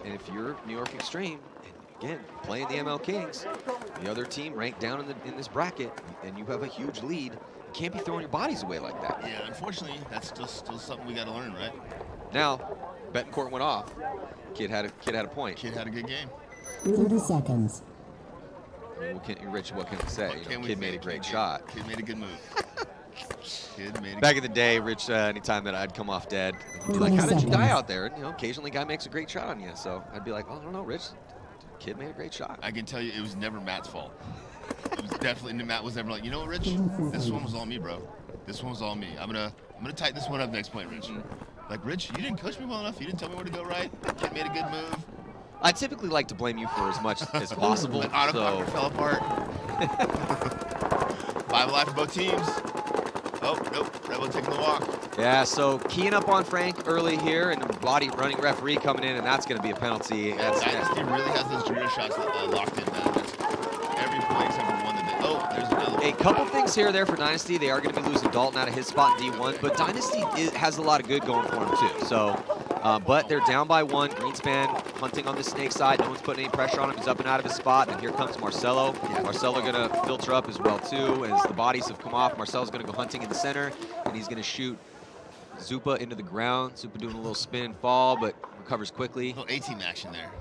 and if you're New York Xtreme, and again, playing the MLKings, the other team ranked down in this bracket, and you have a huge lead, you can't be throwing your bodies away like that. Yeah, unfortunately, that's still something we got to learn, right? Now, Betancourt went off. Kid had a point. Kid had a good game. 30 seconds. I mean, Rich, what can I say? Kid made a great shot. Kid made a good move. Kid made a Back in the day, Rich, anytime that I'd come off dead, he'd be like, how did you die out there? And, occasionally a guy makes a great shot on you. So I'd be like, oh, I don't know, Rich. Kid made a great shot. I can tell you it was never Matt's fault. It was definitely, Matt was never like, you know what, Rich? This one was all me, bro. This one was all me. I'm gonna tighten this one up next point, Rich. Like, Rich, you didn't coach me well enough. You didn't tell me where to go right. Kid made a good move. I typically like to blame you for as much as possible. But auto fell apart. 5 alive for both teams. Oh, nope. Rebel taking the walk. Yeah, so keying up on Frank early here, and the body running referee coming in, and that's going to be a penalty. Dynasty really has those Dorito shots locked in now. That's every point except for one that they. Oh, there's another one. A couple things here or there for Dynasty. They are going to be losing Dalton out of his spot in D1, but Dynasty has a lot of good going for him too. So, but they're down by 1. Greenspan hunting on the snake side. No one's putting any pressure on him. He's up and out of his spot. And here comes Marcelo. Marcelo going to filter up as well too as the bodies have come off. Marcelo's going to go hunting in the center, and he's going to shoot Zupa into the ground. Zupa doing a little spin and fall, but recovers quickly. A little A-team action there.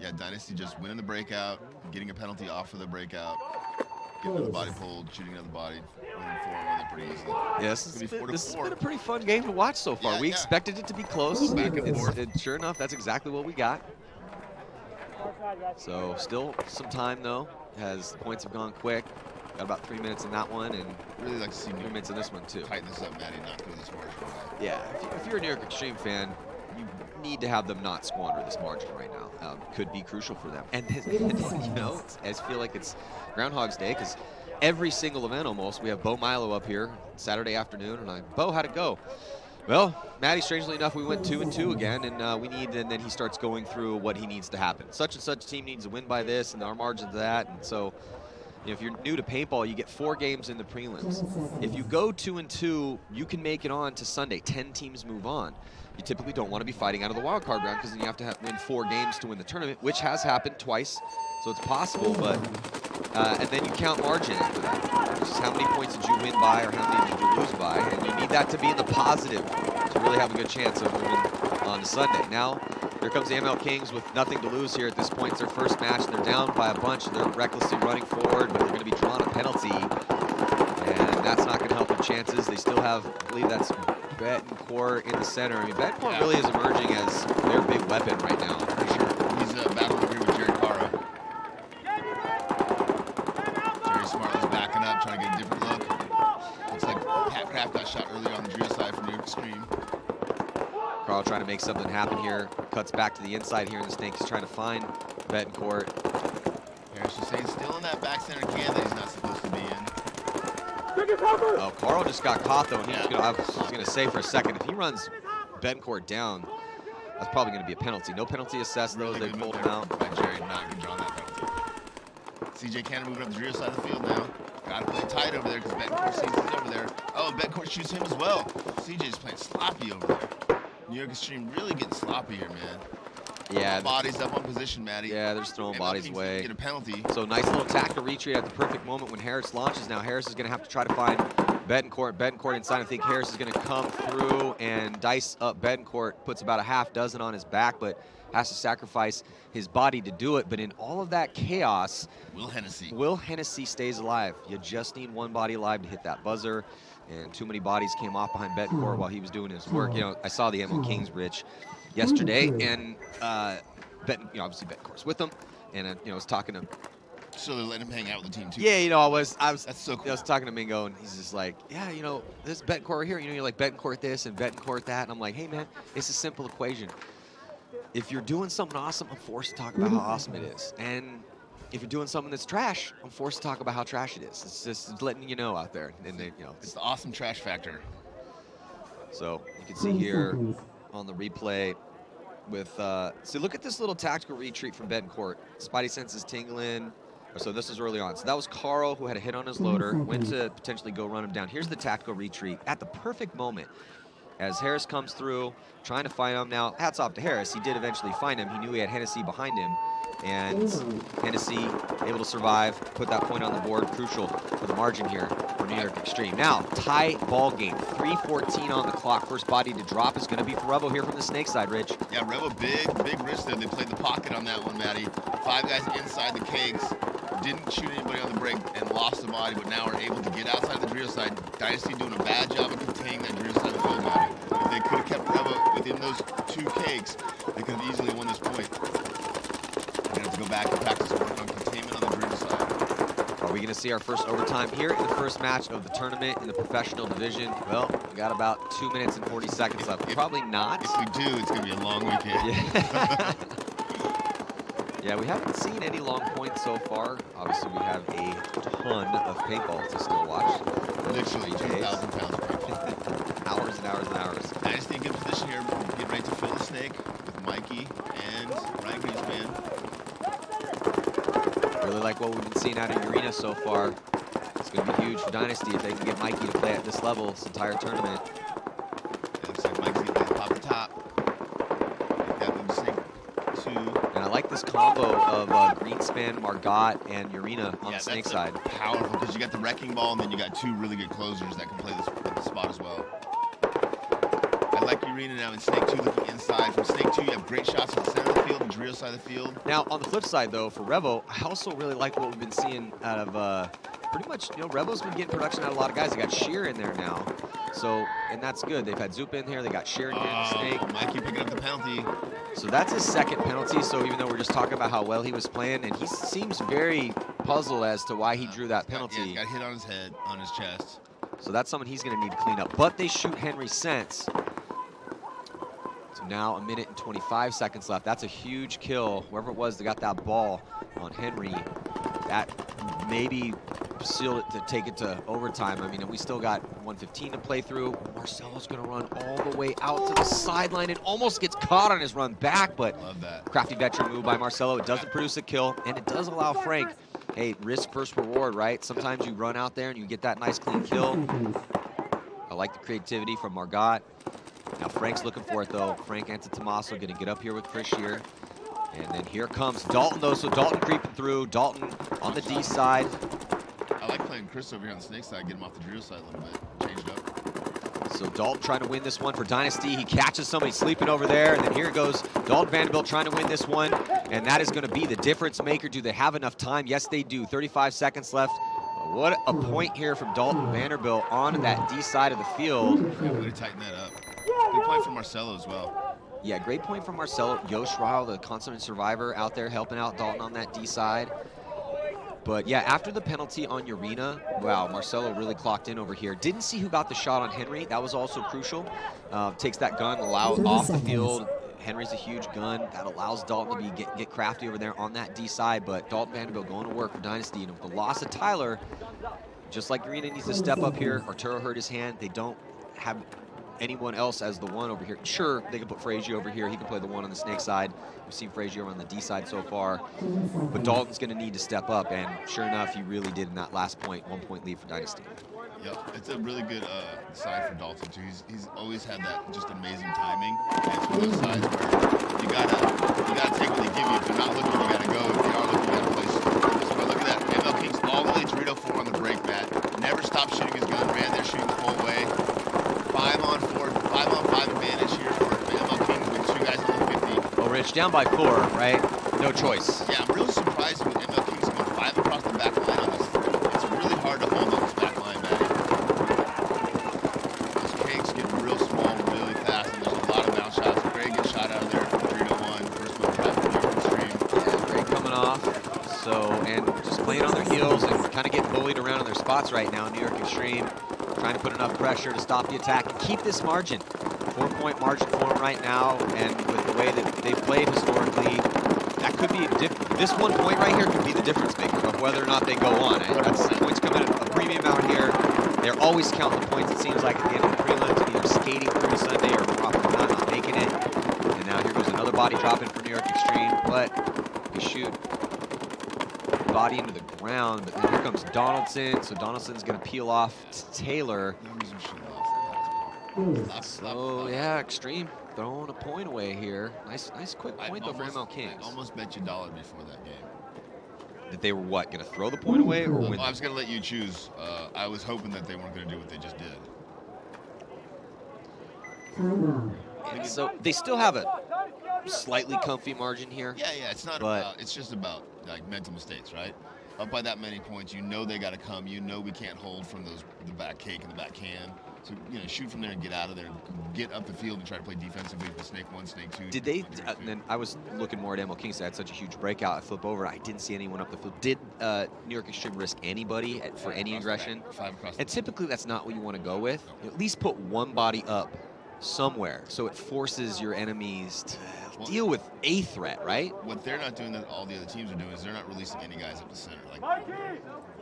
Yeah, Dynasty just winning the breakout, getting a penalty off of the breakout, getting another body pulled, shooting another body, winning 4-1 pretty easily. Yes, this has been a pretty fun game to watch so far. We expected it to be close. Back and forth. Sure enough, that's exactly what we got. So still some time though, as the points have gone quick. Got about 3 minutes in that one, and really like to see 3 minutes in this one too. Tighten this up, Matty, not go this margin. Yeah, if you're a New York Xtreme fan, you need to have them not squander this margin right now. Could be crucial for them. And I feel like it's Groundhog's Day because every single event almost, we have Bo Milo up here Saturday afternoon, and Bo, how'd it go? Well, Matty, strangely enough, we went 2-2 again, and and then he starts going through what he needs to happen. Such and such team needs to win by this, and our margin's that, and so. If you're new to paintball, you get 4 games in the prelims. If you go 2-2, you can make it on to Sunday. 10 teams move on. You typically don't want to be fighting out of the wild card round because then you have to win 4 games to win the tournament, which has happened twice, so it's possible. But and then you count margin after that. Just how many points did you win by, or how many did you lose by, and you need that to be in the positive to really have a good chance of winning on Sunday. Now, Here comes the MLKings with nothing to lose here at this point. It's their first match. They're down by a bunch. They're recklessly running forward, but they're going to be drawn a penalty. And that's not going to help their chances. They still have, I believe that's Betancourt in the center. I mean, Betancourt really is emerging as their big weapon right now, for sure. He's battling here with Jerry Cara. Jerry Smart was backing up, trying to get a different look. Looks like Pat Kraft got shot earlier on the drill side from York Xtreme. Carl trying to make something happen here. Cuts back to the inside here in the snake. He's trying to find Betancourt. Harris is saying still in that back center can that he's not supposed to be in. Oh, Carl just got caught though, and I was going to say for a second, if he runs Betancourt down, that's probably going to be a penalty. No penalty assessed though. They pulled him out. By Jerry not going to draw that penalty. CJ Cannon moving up the rear side of the field now. Got to play tight over there because Betancourt sees he's over there. Oh, and Betancourt shoots him as well. CJ's playing sloppy over there. York Xtreme really getting sloppy here, man. Yeah. Bodies up on position, Matty. Yeah, they're just throwing bodies away. Get a penalty. So nice little tactical retreat at the perfect moment when Harris launches. Now Harris is going to have to try to find Betancourt. Betancourt inside. I think Harris is going to come through and dice up Betancourt. Puts about a half dozen on his back, but has to sacrifice his body to do it. But in all of that chaos, Will Hennessy stays alive. You just need one body alive to hit that buzzer. And too many bodies came off behind Betancourt while he was doing his work. You know, I saw the MLKings, Rich, yesterday, and obviously Betancourt's with them, and I was talking to. So they're letting him hang out with the team too. Yeah, I was. That's so cool. I was talking to Mingo, and he's just like, yeah, this Betancourt here. You're like Betancourt this and Betancourt that, and I'm like, hey man, it's a simple equation. If you're doing something awesome, I'm forced to talk about how awesome it is, and if you're doing something that's trash, I'm forced to talk about how trash it is. It's just letting you know out there, and it's the awesome trash factor. So you can see here on the replay with so look at this little tactical retreat from Betancourt. Spidey senses tingling. So this is early on. So that was Carl who had a hit on his loader, went to potentially go run him down. Here's the tactical retreat at the perfect moment as Harris comes through, trying to find him. Now, hats off to Harris. He did eventually find him. He knew he had Hennessy behind him. And Hennessy able to survive, put that point on the board, crucial for the margin here for New York Xtreme. Now, tie ball game, 3:14 on the clock. First body to drop is going to be for Revo here from the snake side, Rich. Yeah, Revo, big risk there. They played the pocket on that one, Matty. 5 guys inside the cakes, didn't shoot anybody on the break and lost the body, but now are able to get outside the drill side. Dynasty doing a bad job of containing that drill side of the field, Matty. If they could have kept Revo within those 2 cakes, they could have easily won this point. We're going to have to go back and practice and work on containment on the drill side. Are we going to see our first overtime here in the first match of the tournament in the professional division? Well, we got about 2 minutes and 40 seconds left. Probably not. If we do, it's going to be a long weekend. Yeah. Yeah, we haven't seen any long points so far. Obviously, we have a ton of paintball to still watch. Literally 2,000 pounds of paintball. Hours and hours and hours. Dynasty in good position here. Get ready to fill the snake with Mikey and Ryan Greenspan. Really like what we've been seeing out of Urena so far. It's going to be huge for Dynasty if they can get Mikey to play at this level this entire tournament. It looks like Mikey's going to pop the top. Make that move to snake 2. And I like this combo of Greenspan, Margot, and Urena on the snake side. Powerful, because you got the wrecking ball, and then you got 2 really good closers that can play this spot as well. I like Urena now in snake 2 looking inside. From snake 2, you have great shots in the center of the field and drill side of the field. Now, on the flip side, though, for Revo, I also really like what we've been seeing out of pretty much, Revo's been getting production out of a lot of guys. They got Sheer in there now. So, and that's good. They've had Zupa in here. They got Sheer in here in the snake. Mikey picking up the penalty. So that's his second penalty. So even though we're just talking about how well he was playing, and he seems very puzzled as to why he drew that penalty. Yeah, got hit on his head, on his chest. So that's something he's going to need to clean up. But they shoot Henry Sense. So now 1 minute and 25 seconds left. That's a huge kill. Whoever it was that got that ball on Henry, that maybe sealed it to take it to overtime. I mean, we still got 1:15 to play through. Marcelo's going to run all the way out to the sideline and almost gets caught on his run back, but love that crafty veteran move by Marcelo. It doesn't produce a kill, and it does allow Frank, hey, risk first reward, right? Sometimes you run out there and you get that nice clean kill. I like the creativity from Margot. Now Frank's looking for it, though. Frank Antetomaso going to get up here with Chris Shear. And then here comes Dalton, though. So Dalton creeping through. Dalton on the D side. I like playing Chris over here on the snake side, get him off the drill side a little bit, changed up. So Dalton trying to win this one for Dynasty. He catches somebody sleeping over there, and then here goes Dalton Vanderbilt trying to win this one, and that is going to be the difference maker. Do they have enough time? Yes, they do. 35 seconds left. What a point here from Dalton Vanderbilt on that D side of the field. Yeah, way to tighten that up. Good point from Marcelo as well. Yeah, great point from Marcelo. Yosh Ryle, the consummate survivor, out there helping out Dalton on that D side. But yeah, after the penalty on Urena, wow, Marcelo really clocked in over here. Didn't see who got the shot on Henry. That was also crucial. Takes that gun, allows off the field. Henry's a huge gun. That allows Dalton to get crafty over there on that D side. But Dalton Vanderbilt going to work for Dynasty. And with the loss of Tyler, just like Urena needs to step up here. Arturo hurt his hand. They don't have anyone else as the one over here. Sure, they can put Frazier over here. He can play the one on the snake side. We've seen Frazier on the D side so far. But Dalton's going to need to step up, and sure enough, he really did in that last point. 1 point lead for Dynasty. Yep, it's a really good side for Dalton too. He's always had that just amazing timing. And it's one of those sides where you gotta take what they give you. If they're not looking, you gotta go. If they are looking, you gotta place. So look at that. MLKings all the way to Dorito 4 on the break mat. Never stopped shooting his gun. Ran there shooting the whole way. 5 on 4, 5 on 5 advantage here for MLKings with 2 guys on the 50. Oh, Rich, down by 4, right? No choice. Yeah, I'm really surprised with MLKings going 5 across the back line on this. It's really hard to hold on this back line, Matty. Those cakes get real small really fast, and there's a lot of bounce shots. Greg gets shot out of there for 3-1. First one trapped from York Xtreme. Yeah, Greg coming off. So, and just playing on their heels and kind of getting bullied around in their spots right now. New York Xtreme trying to put enough pressure to stop the attack and keep this margin. 4-point margin for them right now, and with the way that they've played historically, that could be this 1 point right here could be the difference maker of whether or not they go on. That's points coming at a premium out here. They're always counting the points, it seems like, at the end of the prelims, either skating through Sunday or probably not making it. And now here goes another body dropping for New York Xtreme, but they shoot body into the ground, but then here comes Donaldson, so Donaldson's going to peel off Taylor. No reason to shoot off. So yeah, Xtreme throwing a point away here. Nice quick point though for MLKings. I almost bet you $1 before that game. That they were what, going to throw the point away or win? Well, I was going to let you choose. I was hoping that they weren't going to do what they just did. And so they still have a slightly comfy margin here. Yeah, it's not about, it's just about like mental mistakes, right? Up by that many points, you know they got to come. You know we can't hold from the back cake and the back can. So, shoot from there and get out of there. Get up the field and try to play defensively with snake 1, snake 2. Did they, then I was looking more at MLKings. They had such a huge breakout. I flip over. I didn't see anyone up the field. Did New York Xtreme risk anybody for any aggression? 5 across. And typically that's not what you want to go with. You at least put one body up somewhere so it forces your enemies to deal with a threat, right? What they're not doing that all the other teams are doing is they're not releasing any guys up the center. Like,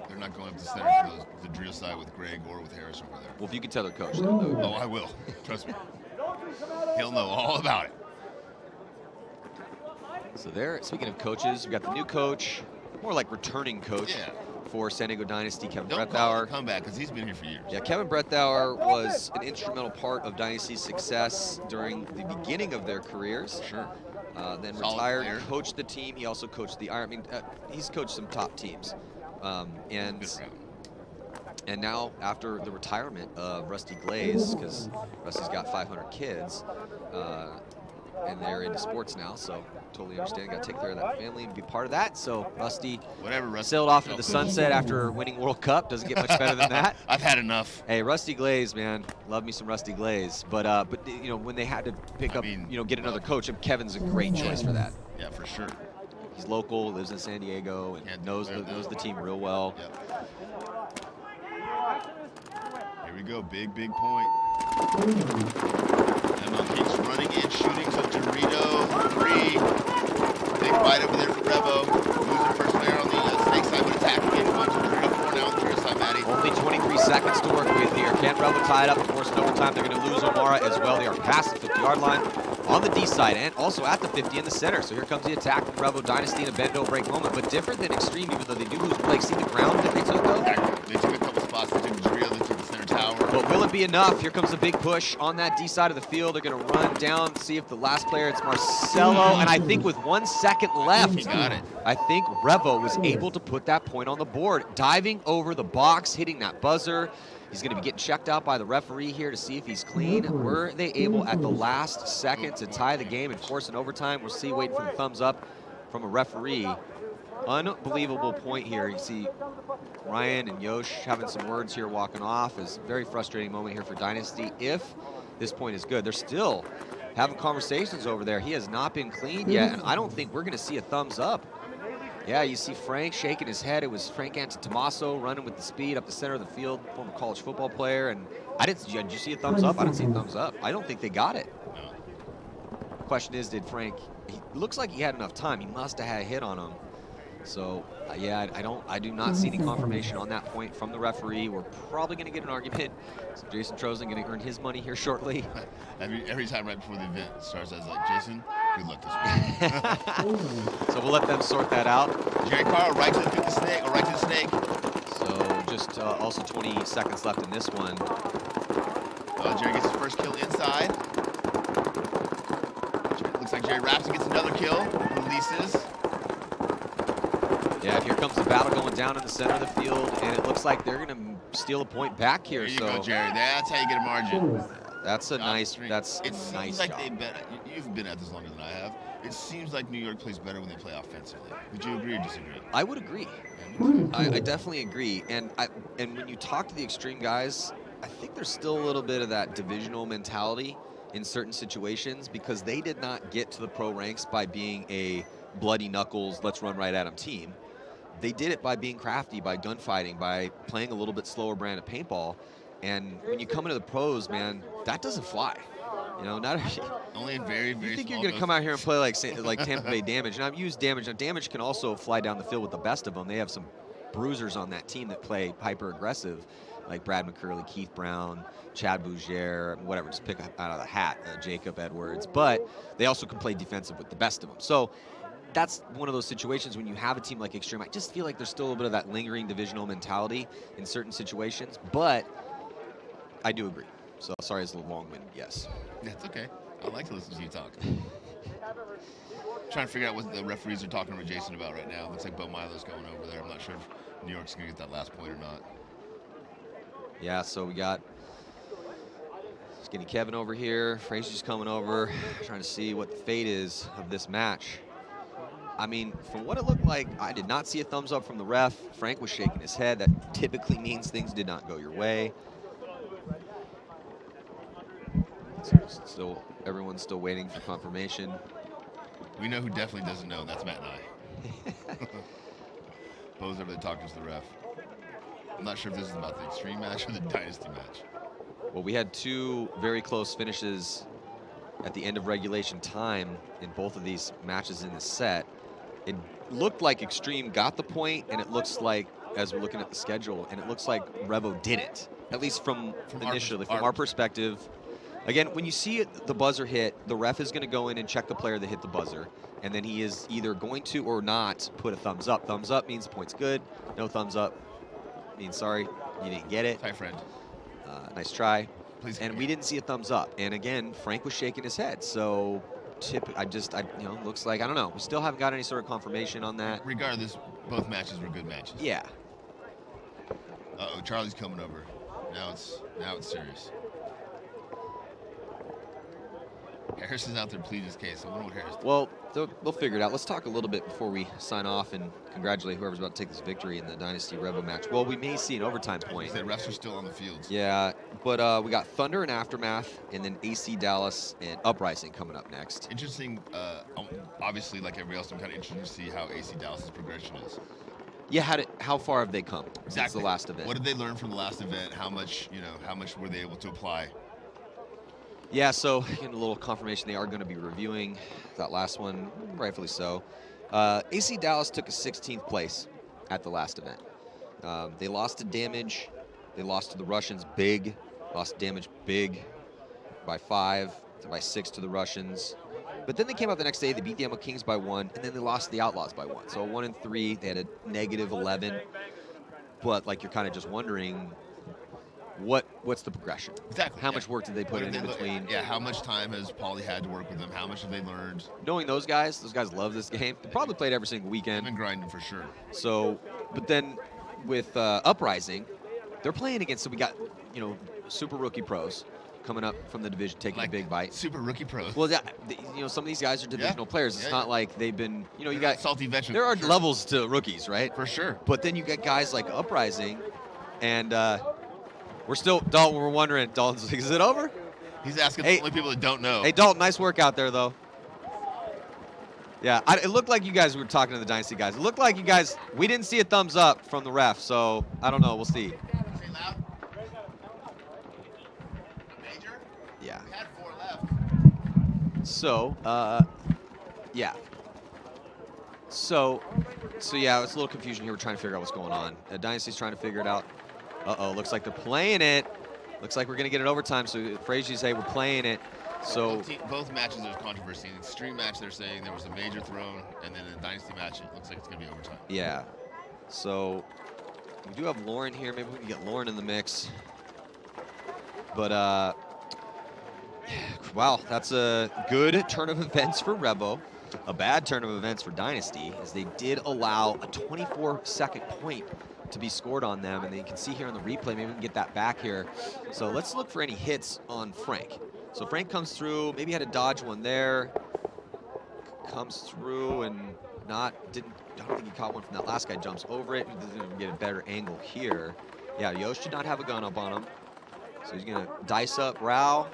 they're not going up the center for the drill side with Greg or with Harris over there. Well, if you could tell their coach. Oh, I will. Trust me. He'll know all about it. So there, speaking of coaches, we've got the new coach, more like returning coach for San Diego Dynasty, Kevin Brettauer. Come back, because he's been here for years. Yeah, Kevin Brettauer was an instrumental part of Dynasty's success during the beginning of their careers. Sure. Then Solid retired, player. coached the team. He also coached the Iron. I mean, he's coached some top teams. And now, after the retirement of Rusty Glaze, because Rusty's got 500 kids, and they're into sports now, so totally understand. Got to take care of that family and be part of that. So Rusty, sailed off into the sunset after winning World Cup. Doesn't get much better than that. I've had enough. Hey, Rusty Glaze, man, love me some Rusty Glaze. But when they had to pick up, get another coach, Kevin's a great choice for that. Yeah, for sure. He's local, lives in San Diego, and knows the team real well. Yep. Here we go, big point. MLKings running and shooting to Dorito 3. Big fight over there for Revo. Losing first player on the snake side, but attacking again. Going to Dorito 4 now on the drill side, Matty. Only 23 seconds to work with here. Can't Revo tie it up. Of course, in overtime, they're going to lose O'Mara as well. They are past the 50-yard line on the D side and also at the 50 in the center. So here comes the attack from Revo Dynasty in a bend-o break moment, but different than Xtreme, even though they do lose. Like, see the ground that they took, though? They took a couple spots. They took Dorito, they took the center tower. But will it be enough? Here comes a big push on that D side of the field. They're going to run down, see if the last player, it's Marcelo, and I think with 1 second left, He got it. I think Revo was able to put that point on the board, diving over the box, hitting that buzzer. He's going to be getting checked out by the referee here to see if he's clean. Were they able at the last second to tie the game and force an overtime? We'll see, waiting for the thumbs up from a referee. Unbelievable point here. You see Ryan and Yosh having some words here walking off. Is a very frustrating moment here for Dynasty. If this point is good, they're still having conversations over there. He has not been cleaned yet, and I don't think we're going to see a thumbs up. Yeah, you see Frank shaking his head. It was Frank Antetomaso running with the speed up the center of the field, former college football player. And did you see a thumbs up? I didn't see a thumbs up. I don't think they got it. The question is, did Frank, he looks like he had enough time. He must have had a hit on him. So, yeah, I do not see any confirmation on that point from the referee. We're probably going to get an argument. So Jason Trozen going to earn his money here shortly. Every time right before the event starts, I was like, Jason, good luck this week. So we'll let them sort that out. Jerry Carl, right to the snake, or right to the snake. So just also 20 seconds left in this one. Jerry gets his first kill inside. Looks like Jerry Rapson gets another kill. Releases. Yeah, here comes the battle going down in the center of the field, and it looks like they're going to steal a point back here. There you go, Jerry. That's how you get a margin. That's a nice. That's it a seems nice like job. you've been at this longer than I have. It seems like New York plays better when they play offensively. Would you agree or disagree? I would agree. I definitely agree. And when you talk to the Extreme guys, I think there's still a little bit of that divisional mentality in certain situations because they did not get to the pro ranks by being a bloody knuckles, let's run right at them team. They did it by being crafty, by gunfighting, by playing a little bit slower brand of paintball. And when you come into the pros, man, that doesn't fly. You know, not only in very, very. You think small you're going to come out here and play like Tampa Bay Damage? And I've used Damage. Now, Damage can also fly down the field with the best of them. They have some bruisers on that team that play hyper aggressive, like Brad McCurley, Keith Brown, Chad Bougere, whatever. Just pick out of the hat, Jacob Edwards. But they also can play defensive with the best of them. So that's one of those situations when you have a team like Extreme. I just feel like there's still a bit of that lingering divisional mentality in certain situations. But I do agree. So sorry, it's a little long-winded. Yes. That's okay. I like to listen to you talk. Trying to figure out what the referees are talking to Jason about right now. Looks like Bo Milo's going over there. I'm not sure if New York's going to get that last point or not. Yeah, so we got Skinny Kevin over here. Frazier's coming over, trying to see what the fate is of this match. I mean, from what it looked like, I did not see a thumbs up from the ref. Frank was shaking his head. That typically means things did not go your way. So everyone's still waiting for confirmation. We know who definitely doesn't know, and that's Matt and I. Bo's over there talking to the ref. I'm not sure if this is about the Extreme match or the Dynasty match. Well, we had two very close finishes at the end of regulation time in both of these matches in this set. It looked like Extreme got the point, and it looks like, as we're looking at the schedule, and it looks like Revo didn't, at least from initially, from our perspective. Again, when you see it, the buzzer hit, the ref is going to go in and check the player that hit the buzzer, and then he is either going to or not put a thumbs up. Thumbs up means the point's good. No thumbs up means sorry, you didn't get it. Hi, friend. Nice try. Please. And we didn't see a thumbs up. And again, Frank was shaking his head. So, looks like, I don't know. We still haven't got any sort of confirmation on that. Regardless, both matches were good matches. Yeah. Uh-oh, Charlie's coming over. Now it's serious. Harris is out there pleading his case. I wonder what Harris did. Well, they'll figure it out. Let's talk a little bit before we sign off and congratulate whoever's about to take this victory in the Dynasty Revo match. Well, we may see an overtime point. The refs are still on the fields. Yeah, but we got Thunder and Aftermath, and then AC Dallas and Uprising coming up next. Interesting. Obviously, like everybody else, I'm kind of interested to see how AC Dallas's progression is. Yeah, how far have they come since Exactly. the last event? What did they learn from the last event? How much were they able to apply? Yeah, so getting a little confirmation they are going to be reviewing that last one, rightfully so. AC Dallas took a 16th place at the last event. They lost to Damage. They lost to the Russians big. Lost Damage big by 5, by 6 to the Russians. But then they came out the next day. They beat the MLKings by 1, and then they lost the Outlaws by 1. So 1-3. They had a -11. But like you're kind of just wondering, what's the progression? Exactly. How much work did they put in between? Yeah, how much time has Paulie had to work with them? How much have they learned? Knowing those guys love this game. They probably played every single They've weekend. been grinding for sure. So, but then with Uprising, they're playing against, so we got, super rookie pros coming up from the division, taking a big bite. Super rookie pros. Well, yeah, some of these guys are divisional players. It's not like they've been, you got salty veterans. There are levels to rookies, right? For sure. But then you get guys like Uprising, and we're still, Dalton, we're wondering, Dalton's like, is it over? He's asking the only people that don't know. Hey, Dalton, nice work out there, though. Yeah, it looked like you guys were talking to the Dynasty guys. It looked like you guys, we didn't see a thumbs up from the ref, so I don't know. We'll see. Say loud. Major? Yeah. We had 4 left. So, yeah. So yeah, it's a little confusion here. We're trying to figure out what's going on. Dynasty's trying to figure it out. Uh-oh, looks like they're playing it. Looks like we're going to get it overtime, so Frazier's say we're playing it. So both matches there's controversy. In the Extreme match, they're saying there was a major thrown, and then in the Dynasty match, it looks like it's going to be overtime. Yeah. So we do have Lauren here. Maybe we can get Lauren in the mix. But wow, that's a good turn of events for Revo. A bad turn of events for Dynasty, as they did allow a 24-second point to be scored on them, and you can see here on the replay, maybe we can get that back here. So let's look for any hits on Frank. So Frank comes through, maybe had to dodge one there. Comes through and I don't think he caught one from that last guy, jumps over it. He doesn't even get a better angle here. Yeah, Yosh did not have a gun up on him. So he's gonna dice up Rao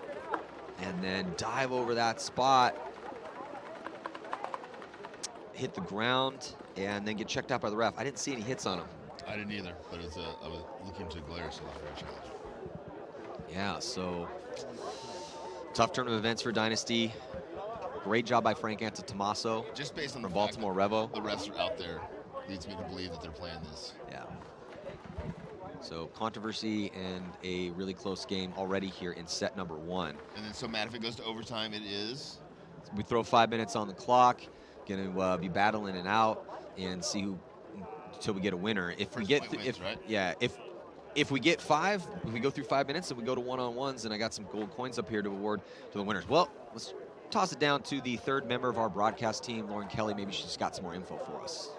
and then dive over that spot. Hit the ground and then get checked out by the ref. I didn't see any hits on him. I didn't either, but I was looking to glare, so it was a very challenge. Yeah, so tough turn of events for Dynasty. Great job by Frank Antetomaso. Just based on from the Baltimore Revo. The refs are out there leads me to believe that they're playing this. Yeah. So controversy and a really close game already here in set number 1. And then so Matt, if it goes to overtime, it is? We throw 5 minutes on the clock. Gonna be battling it out and see who until we get a winner. If we get if we get 5, if we go through 5 minutes and we go to one-on-ones, and I got some gold coins up here to award to the winners. Well, let's toss it down to the 3rd member of our broadcast team, Lauren Kelly. Maybe she's got some more info for us.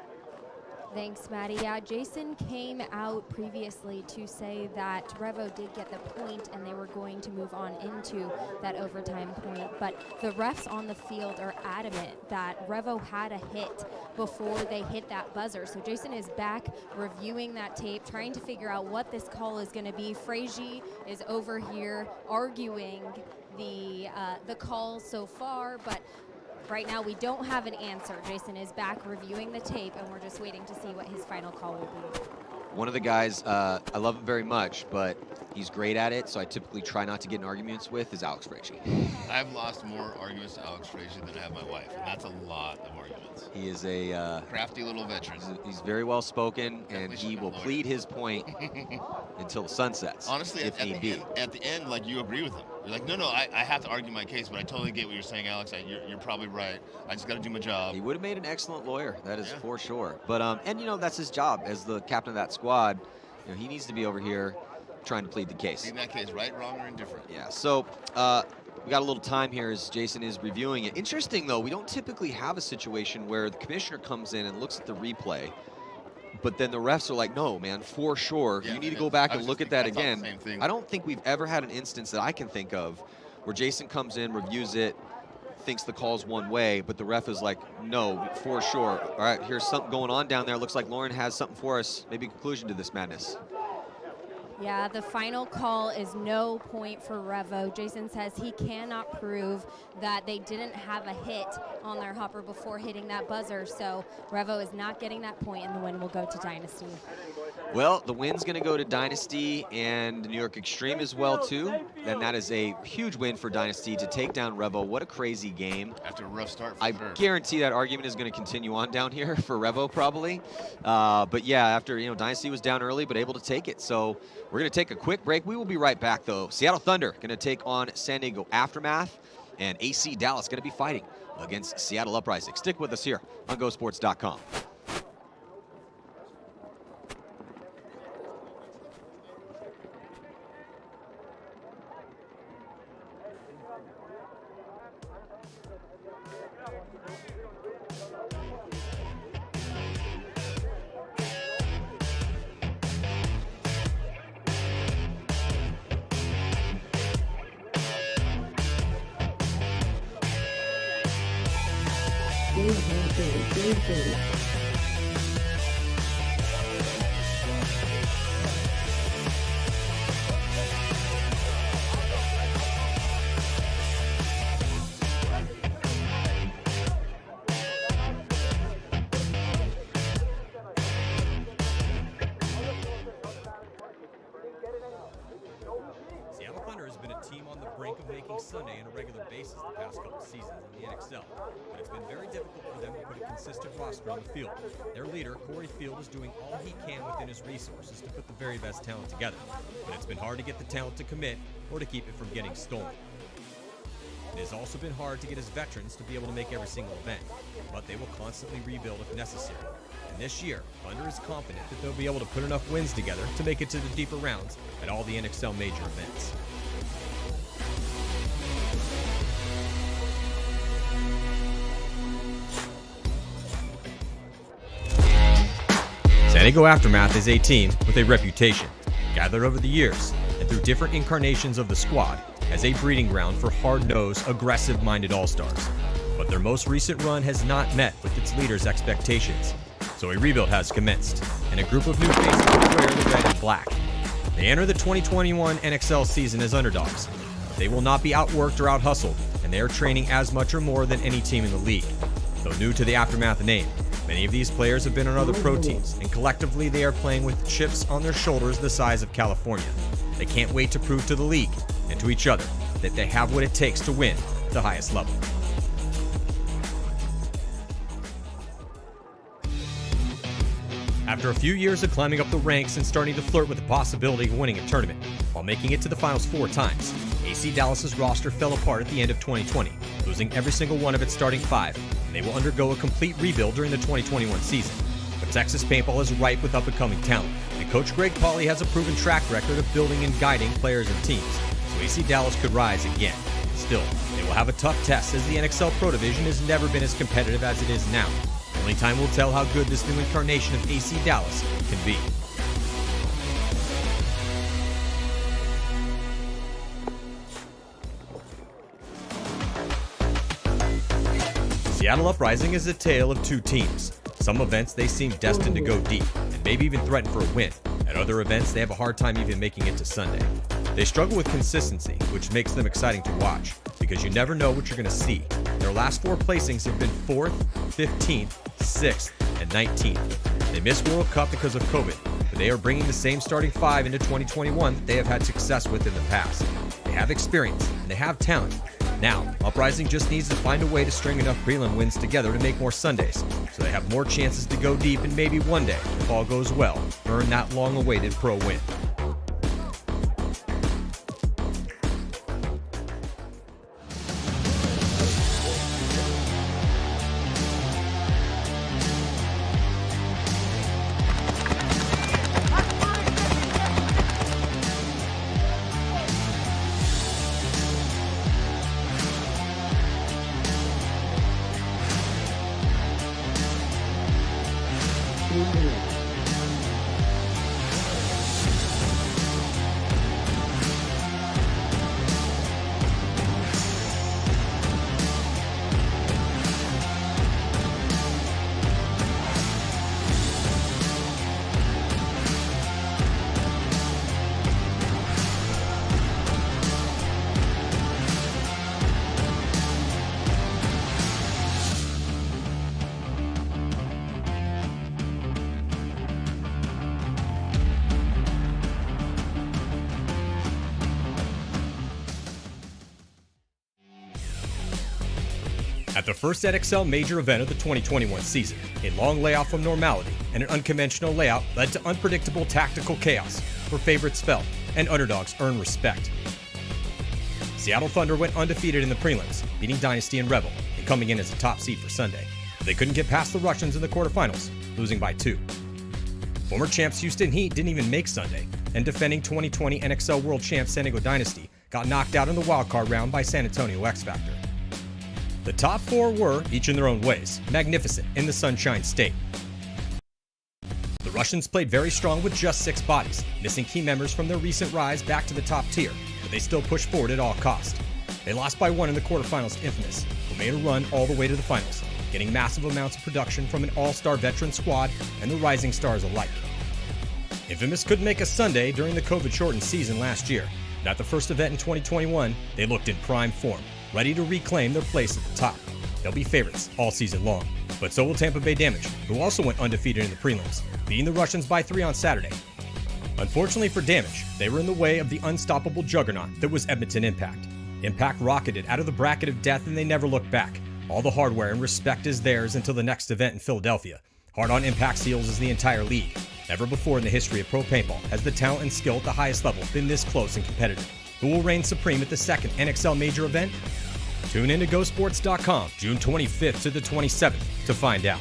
Thanks, Matty. Yeah, Jason came out previously to say that Revo did get the point and they were going to move on into that overtime point, but the refs on the field are adamant that Revo had a hit before they hit that buzzer. So Jason is back reviewing that tape, trying to figure out what this call is going to be. Frazier is over here arguing the call so far, but right now we don't have an answer. Jason is back reviewing the tape, and we're just waiting to see what his final call will be. One of the guys, I love him very much, but he's great at it, so I typically try not to get in arguments with, is Alex Frazier. I've lost more arguments to Alex Frazier than I have my wife, and that's a lot of arguments. He is a crafty little veteran. He's very well spoken, and he will plead his point until the sun sets. Honestly, if need be. At the end, like, you agree with him. You're like, no, I have to argue my case, but I totally get what you're saying, Alex. You're probably right. I just got to do my job. He would have made an excellent lawyer, that is for sure. But and that's his job as the captain of that squad. He needs to be over here trying to plead the case. In that case, right, wrong, or indifferent. Yeah. So we got a little time here as Jason is reviewing it. Interesting though, we don't typically have a situation where the commissioner comes in and looks at the replay, but then the refs are like, no, man, for sure, you need to go back and look at that again. I don't think we've ever had an instance that I can think of where Jason comes in, reviews it, thinks the call's one way, but the ref is like, no, for sure. All right, here's something going on down there. Looks like Lauren has something for us. Maybe a conclusion to this madness. Yeah, the final call is no point for Revo. Jason says he cannot prove that they didn't have a hit on their hopper before hitting that buzzer, so Revo is not getting that point, and the win will go to Dynasty. Well, the win's going to go to Dynasty and New York Xtreme as well, too. And that is a huge win for Dynasty to take down Revo. What a crazy game. After a rough start for I guarantee that argument is going to continue on down here for Revo, probably. But yeah, after, Dynasty was down early, but able to take it. So we're going to take a quick break. We will be right back, though. Seattle Thunder going to take on San Diego Aftermath, and AC Dallas going to be fighting against Seattle Uprising. Stick with us here on Gosports.com. Seattle Thunder has been a team on the brink of making Sunday on a regular basis the past couple seasons in the NXL, but it's been very difficult for them to put a consistent roster on the field. Their leader, Corey Field, is doing all he can within his resources to put the very best talent together, but it's been hard to get the talent to commit or to keep it from getting stolen. It has also been hard to get his veterans to be able to make every single event, but they will constantly rebuild if necessary. And this year, Thunder is confident that they'll be able to put enough wins together to make it to the deeper rounds at all the NXL major events. San Diego Aftermath is a team with a reputation, gathered over the years and through different incarnations of the squad, as a breeding ground for hard-nosed, aggressive-minded all-stars. But their most recent run has not met with its leaders' expectations. So a rebuild has commenced, and a group of new faces will wear the red and black. They enter the 2021 NXL season as underdogs, but they will not be outworked or out-hustled, and they are training as much or more than any team in the league. Though new to the Aftermath name, many of these players have been on other pro teams, and collectively they are playing with chips on their shoulders the size of California. They can't wait to prove to the league and to each other that they have what it takes to win at the highest level. After a few years of climbing up the ranks and starting to flirt with the possibility of winning a tournament, while making it to the finals 4 times, AC Dallas's roster fell apart at the end of 2020, losing every single one of its starting 5, and they will undergo a complete rebuild during the 2021 season. But Texas Paintball is ripe with up-and-coming talent, and Coach Greg Pauly has a proven track record of building and guiding players and teams, so AC Dallas could rise again. Still, they will have a tough test as the NXL Pro Division has never been as competitive as it is now. Only time will tell how good this new incarnation of AC Dallas can be. Seattle Uprising is a tale of 2 teams. Some events they seem destined to go deep, and maybe even threaten for a win. At other events, they have a hard time even making it to Sunday. They struggle with consistency, which makes them exciting to watch, because you never know what you're going to see. Their last 4 placings have been 4th, 15th, 6th, and 19th. They missed World Cup because of COVID, but they are bringing the same starting 5 into 2021 that they have had success with in the past. They have experience, and they have talent. Now, Uprising just needs to find a way to string enough prelim wins together to make more Sundays, so they have more chances to go deep and maybe one day, if all goes well, earn that long-awaited pro win. At the first NXL major event of the 2021 season, a long layoff from normality and an unconventional layout led to unpredictable tactical chaos, where favorites fell and underdogs earned respect. Seattle Thunder went undefeated in the prelims, beating Dynasty and Rebel and coming in as a top seed for Sunday. But they couldn't get past the Russians in the quarterfinals, losing by 2. Former champs Houston Heat didn't even make Sunday, and defending 2020 NXL World Champs San Diego Dynasty got knocked out in the wildcard round by San Antonio X Factor. The top 4 were, each in their own ways, magnificent in the Sunshine State. The Russians played very strong with just 6 bodies, missing key members from their recent rise back to the top tier, but they still pushed forward at all cost. They lost by 1 in the quarterfinals to Infamous, who made a run all the way to the finals, getting massive amounts of production from an all-star veteran squad and the rising stars alike. Infamous couldn't make a Sunday during the COVID-shortened season last year, and at the first event in 2021, they looked in prime form, ready to reclaim their place at the top. They'll be favorites all season long, but so will Tampa Bay Damage, who also went undefeated in the prelims, beating the Russians by 3 on Saturday. Unfortunately for Damage, they were in the way of the unstoppable juggernaut that was Edmonton Impact. Impact rocketed out of the bracket of death and they never looked back. All the hardware and respect is theirs until the next event in Philadelphia. Hard on Impact's heels is the entire league. Never before in the history of pro paintball has the talent and skill at the highest level been this close and competitive. Who will reign supreme at the second NXL major event? Tune in to Gosports.com June 25th to the 27th to find out.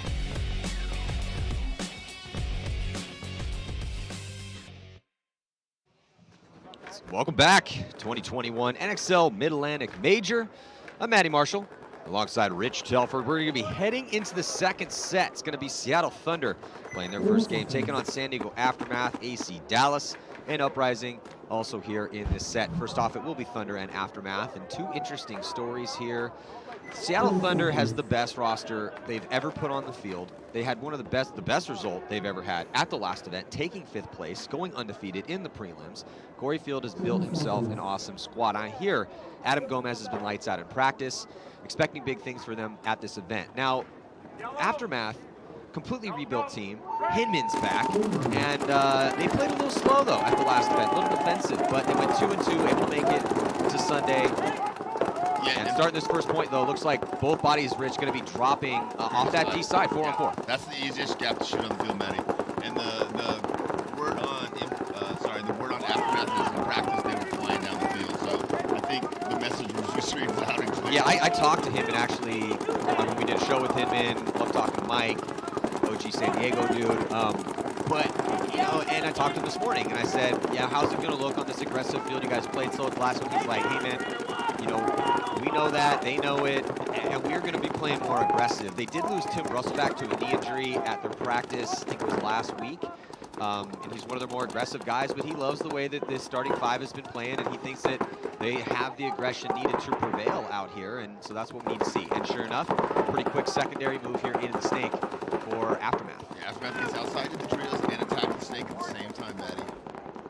Welcome back, 2021 NXL Mid-Atlantic Major. I'm Matty Marshall, alongside Rich Telford. We're going to be heading into the second set. It's going to be Seattle Thunder playing their first game, taking on San Diego Aftermath, AC Dallas, and Uprising also here in this set. First off, it will be Thunder and Aftermath, and two interesting stories here. Seattle Thunder has the best roster they've ever put on the field. They had one of the best result they've ever had at the last event, taking 5th place, going undefeated in the prelims. Corey Field has built himself an awesome squad. I hear Adam Gomez has been lights out in practice, expecting big things for them at this event. Now, Aftermath, completely rebuilt team. Hinman's back, and they played a little slow though at the last event, a little defensive, but they went 2-2, able to make it to Sunday. Yeah, and starting this first point though, looks like both bodies, Rich, going to be dropping off that D side, 4-on-4. That's the easiest gap to shoot on the field, Matty. And the word on Aftermath is in practice they were flying down the field. So I think the message was received loud and clear. Yeah, I talked to him, and actually, we did a show with him in, love talking to Mike, OG San Diego dude. But, you know, and I talked to him this morning, and I said, yeah, how's it going to look on this aggressive field? You guys played slow the last one. He's like, hey, man, you know, we know that, they know it, and we're going to be playing more aggressive. They did lose Tim Russell back to a knee injury at their practice, I think it was last week. And he's one of their more aggressive guys, but he loves the way that this starting 5 has been playing, and he thinks that they have the aggression needed to prevail out here, and so that's what we need to see. And sure enough, pretty quick secondary move here into the snake for Aftermath. Yeah, Aftermath gets outside of the drills and attack the snake at the same time, Matty.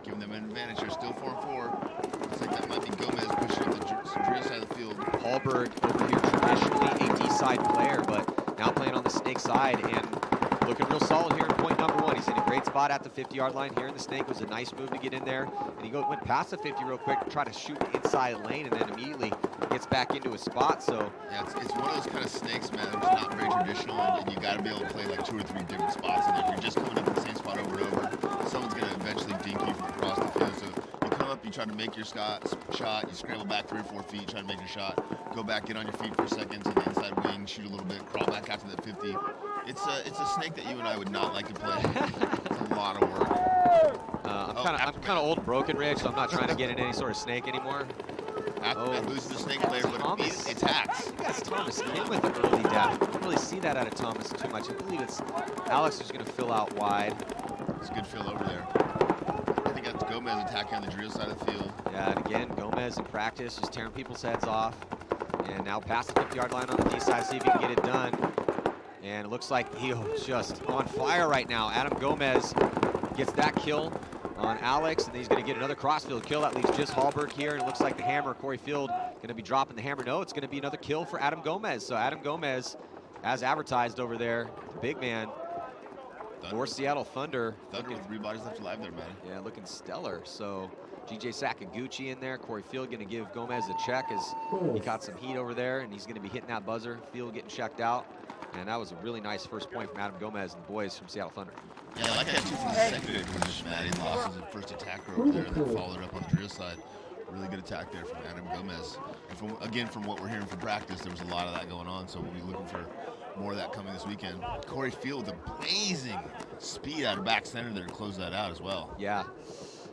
Giving them an advantage. They're still 4-4. Looks like that might be Gomez pushing up the drill side of the field. Hallberg over here, traditionally a D-side player, but now playing on the snake side and looking real solid here in point number 1. He's in a great spot at the 50-yard line here in the snake. It was a nice move to get in there. And he went past the 50 real quick to try to shoot the inside lane, and then immediately gets back into his spot. So yeah, it's one of those kind of snakes, man. It's not very traditional, and you got to be able to play like 2 or 3 different spots. And if you're just coming up in the same spot over and over, someone's going to eventually dink you from across the field. So you come up, you try to make your shot, you scramble back 3 or 4 feet, try to make your shot, go back, get on your feet for a second to the inside wing, shoot a little bit, crawl back after that 50. It's a snake that you and I would not like to play. It's a lot of work. I'm kind of old and broken, Rich, so I'm not trying to get in any sort of snake anymore. After losing the snake player, but it attacks. Yes, Thomas Kim with an early death. You don't really see that out of Thomas too much. I believe it's Alex who's going to fill out wide. It's a good fill over there. I think that's Gomez attacking on the drill side of the field. Yeah, and again, Gomez in practice just tearing people's heads off. And now past the 50-yard line on the D side, see if he can get it done. And it looks like he's just on fire right now. Adam Gomez gets that kill on Alex, and then he's going to get another crossfield kill. That leaves just Hallberg here, and it looks like the hammer, Corey Field, going to be dropping the hammer. No, it's going to be another kill for Adam Gomez. So Adam Gomez, as advertised over there, the big man for Seattle Thunder. Thunder with 3 bodies left alive there, man. Yeah, looking stellar. So GJ Sakaguchi in there. Corey Field going to give Gomez a check as he got some heat over there, and he's going to be hitting that buzzer. Field getting checked out. And that was a really nice first point from Adam Gomez and the boys from Seattle Thunder. Yeah, I like that too from the secondary position. Matty lost his first attacker over there and then followed up on the drill side. Really good attack there from Adam Gomez. And from what we're hearing from practice, there was a lot of that going on, so we'll be looking for more of that coming this weekend. Corey Field with a blazing speed out of back center there to close that out as well. Yeah.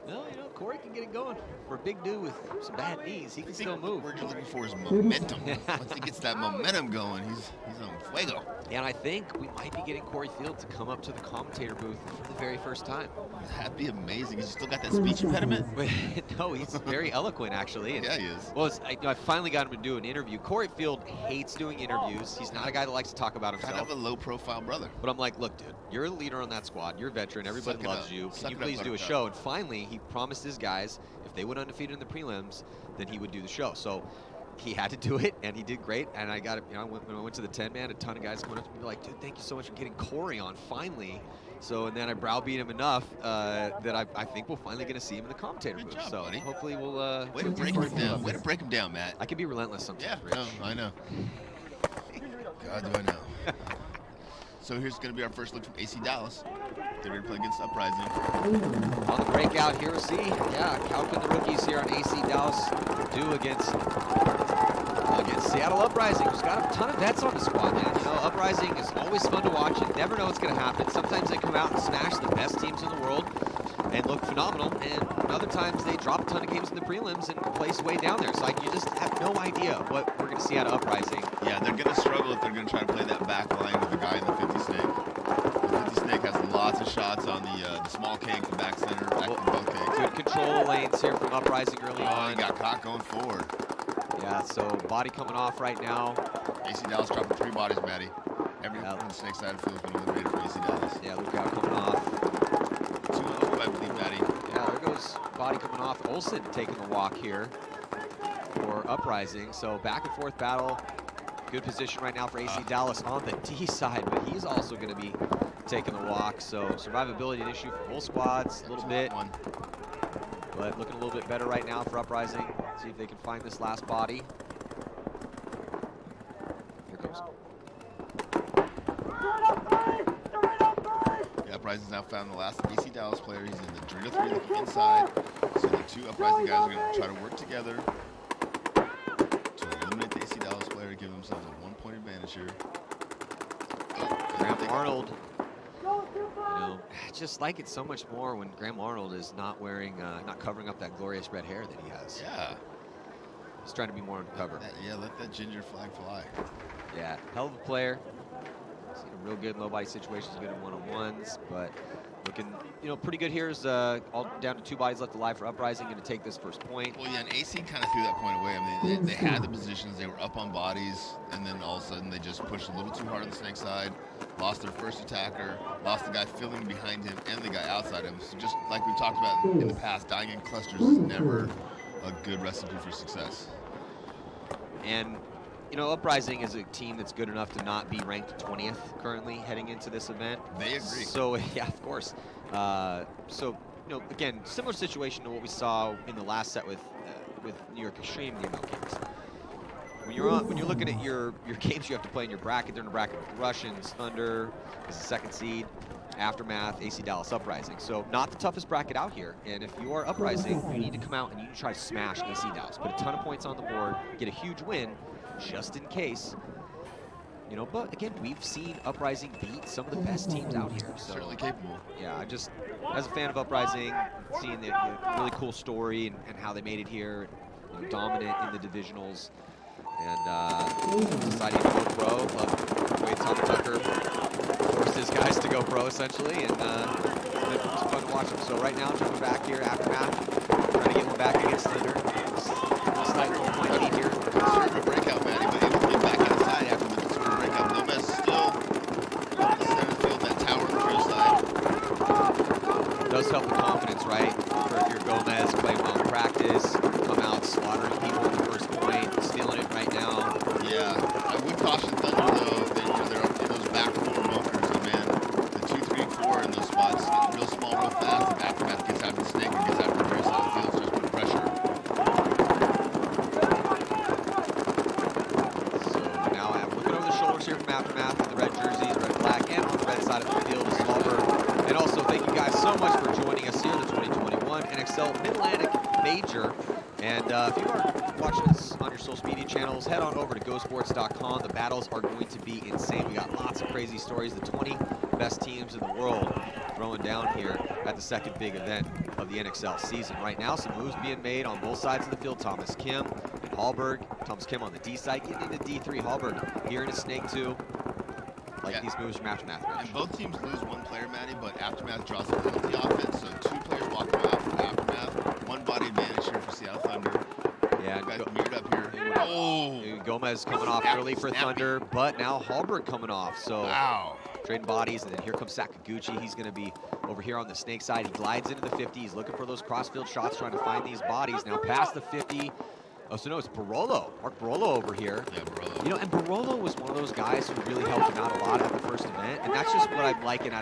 Well, you know, Corey can get it going. For a big dude with some bad knees, he can still move. What you're looking for is momentum. Once he gets that momentum going, he's on fuego. Yeah, and I think we might be getting Corey Field to come up to the commentator booth for the very first time. That'd be amazing. He's still got that speech impediment? No, he's very eloquent, actually. And, yeah, he is. well, I finally got him to do an interview. Corey Field hates doing interviews. He's not a guy that likes to talk about himself. Kind of a low-profile brother. But I'm like, look, dude, you're a leader on that squad. You're a veteran. Everybody loves you. Can you please do a show? And finally, he promised his guys if they went undefeated in the prelims, then he would do the show. So he had to do it, and he did great. And I got it. You know, when I went to the 10-man, a ton of guys coming up to me like, dude, thank you so much for getting Corey on finally. So, and then I browbeat him enough that I think we're finally going to see him in the commentator booth. Job, so buddy. hopefully we'll. Way to break him down. Way to break him down, Matt. I can be relentless sometimes. Yeah, Rich. no, I know. God, do I know. So here's going to be our first look from AC Dallas. They're going to play against Uprising. On the breakout, here we'll see. Yeah, how can the rookies here on AC Dallas do against Seattle Uprising, who's got a ton of vets on the squad, man. You know, Uprising is always fun to watch. You never know what's going to happen. Sometimes they come out and smash the best teams in the world and look phenomenal, and other times they drop a ton of games in the prelims and place way down there. So like, you just have no idea what we're going to see out of Uprising. Yeah, they're going to struggle if they're going to try to play that back line with the guy in the 50 snake. The 50 snake has lots of shots on the small keg, the back center, both kegs. Good control lanes here from Uprising early on. He got caught going forward. Yeah, so body coming off right now. AC Dallas dropping 3 bodies, Matty. Everyone on the snake side of the field is going to eliminate for AC Dallas. Yeah, look out coming off. 2-0, I believe, Matty. Yeah, there goes body coming off. Olsen taking the walk here for Uprising. So back and forth battle. Good position right now for AC Dallas on the D side, but he's also going to be taking the walk. So survivability an issue for both squads a little bit. But looking a little bit better right now for Uprising. See if they can find this last body. Here goes. Yeah, Uprising's now found the last AC Dallas player. He's in the Drina 3 looking inside. So the 2 Uprising guys are going to try to work together to eliminate the AC Dallas player, give themselves a 1-point advantage here. Graham Arnold. You know, I just like it so much more when Graham Arnold is not wearing, not covering up that glorious red hair that he has. Yeah. He's trying to be more undercover. Yeah, let that ginger flag fly. Yeah, hell of a player. Seen him real good in low body situations, good in one-on-ones, but looking, you know, pretty good here. Is all down to 2 bodies left alive for Uprising, going to take this first point. Well, yeah, and AC kind of threw that point away. I mean, they had the positions, they were up on bodies, and then all of a sudden they just pushed a little too hard on the snake side, lost their first attacker, lost the guy filling behind him and the guy outside him. So just like we've talked about in the past, dying in clusters is never a good recipe for success. And, you know, Uprising is a team that's good enough to not be ranked 20th currently heading into this event. They agree. So, yeah, of course. So, you know, again, similar situation to what we saw in the last set with New York Xtreme and the MLKings. When you're looking at your games you have to play in your bracket, they're in a bracket with the Russians, Thunder is the 2nd seed, Aftermath, AC Dallas, Uprising. So not the toughest bracket out here. And if you are Uprising, you need to come out and you need to try to smash AC Dallas. Put a ton of points on the board, get a huge win, just in case. You know, but again, we've seen Uprising beat some of the best teams out here. So, certainly capable. Yeah, I just, as a fan of Uprising, seeing the really cool story and how they made it here, you know, dominant in the divisionals, and deciding to go pro. Love the way Tom Tucker forced his guys to go pro, essentially, and it's fun to watch them. So right now, jumping back here, Aftermath, trying to get one back against Thunder. Slight 1-point lead here. Sort of a breakout, Matty, but able to get back inside after the sort of breakout. Gomez still up the center of the field, that tower on the rear side. Does help the confidence, right? For if you're Gomez, playing well in practice, come out slaughtering people at the first point, stealing it right now. Yeah, I would caution Thunder though. They're in those back 4 bunkers, and man, the 2, 3, 4 in those spots get real small, real fast. If Aftermath gets after the snake or gets after the rear side of the field, so just put pressure. So now I'm looking over the shoulders here from Aftermath with the red jerseys, red flag, and on the red side of the field is Slaughter. And also thank you guys so much for joining us here at the 2021 NXL Mid-Atlantic Major. And if you are watching us on your social media channels, head on over to Gosports.com. The battles are going to be insane. We got lots of crazy stories, the 20 best teams in the world throwing down here at the second big event of the NXL season. Right now, some moves being made on both sides of the field. Thomas Kim and Hallberg. Thomas Kim on the D side, getting into D3. Hallberg here in a snake 2. Like these moves from Aftermath. And both teams lose one player, Matty, but Aftermath draws a penalty offense, so 2 players walking out for Aftermath. 1 body advantage here for Seattle Thunder. Yeah, guys mirrored up here. Oh! Gomez coming off early for Thunder, but now Hallberg coming off. So wow. Trading bodies, and then here comes Sakaguchi. He's going to be over here on the snake side. He glides into the 50. He's looking for those crossfield shots, trying to find these bodies. Now past the 50. Oh, so no, it's Barolo. Mark Barolo over here. Yeah, Barolo. You know, and Barolo was one of those guys who really helped him out a lot at the first event, and that's just what I'm liking out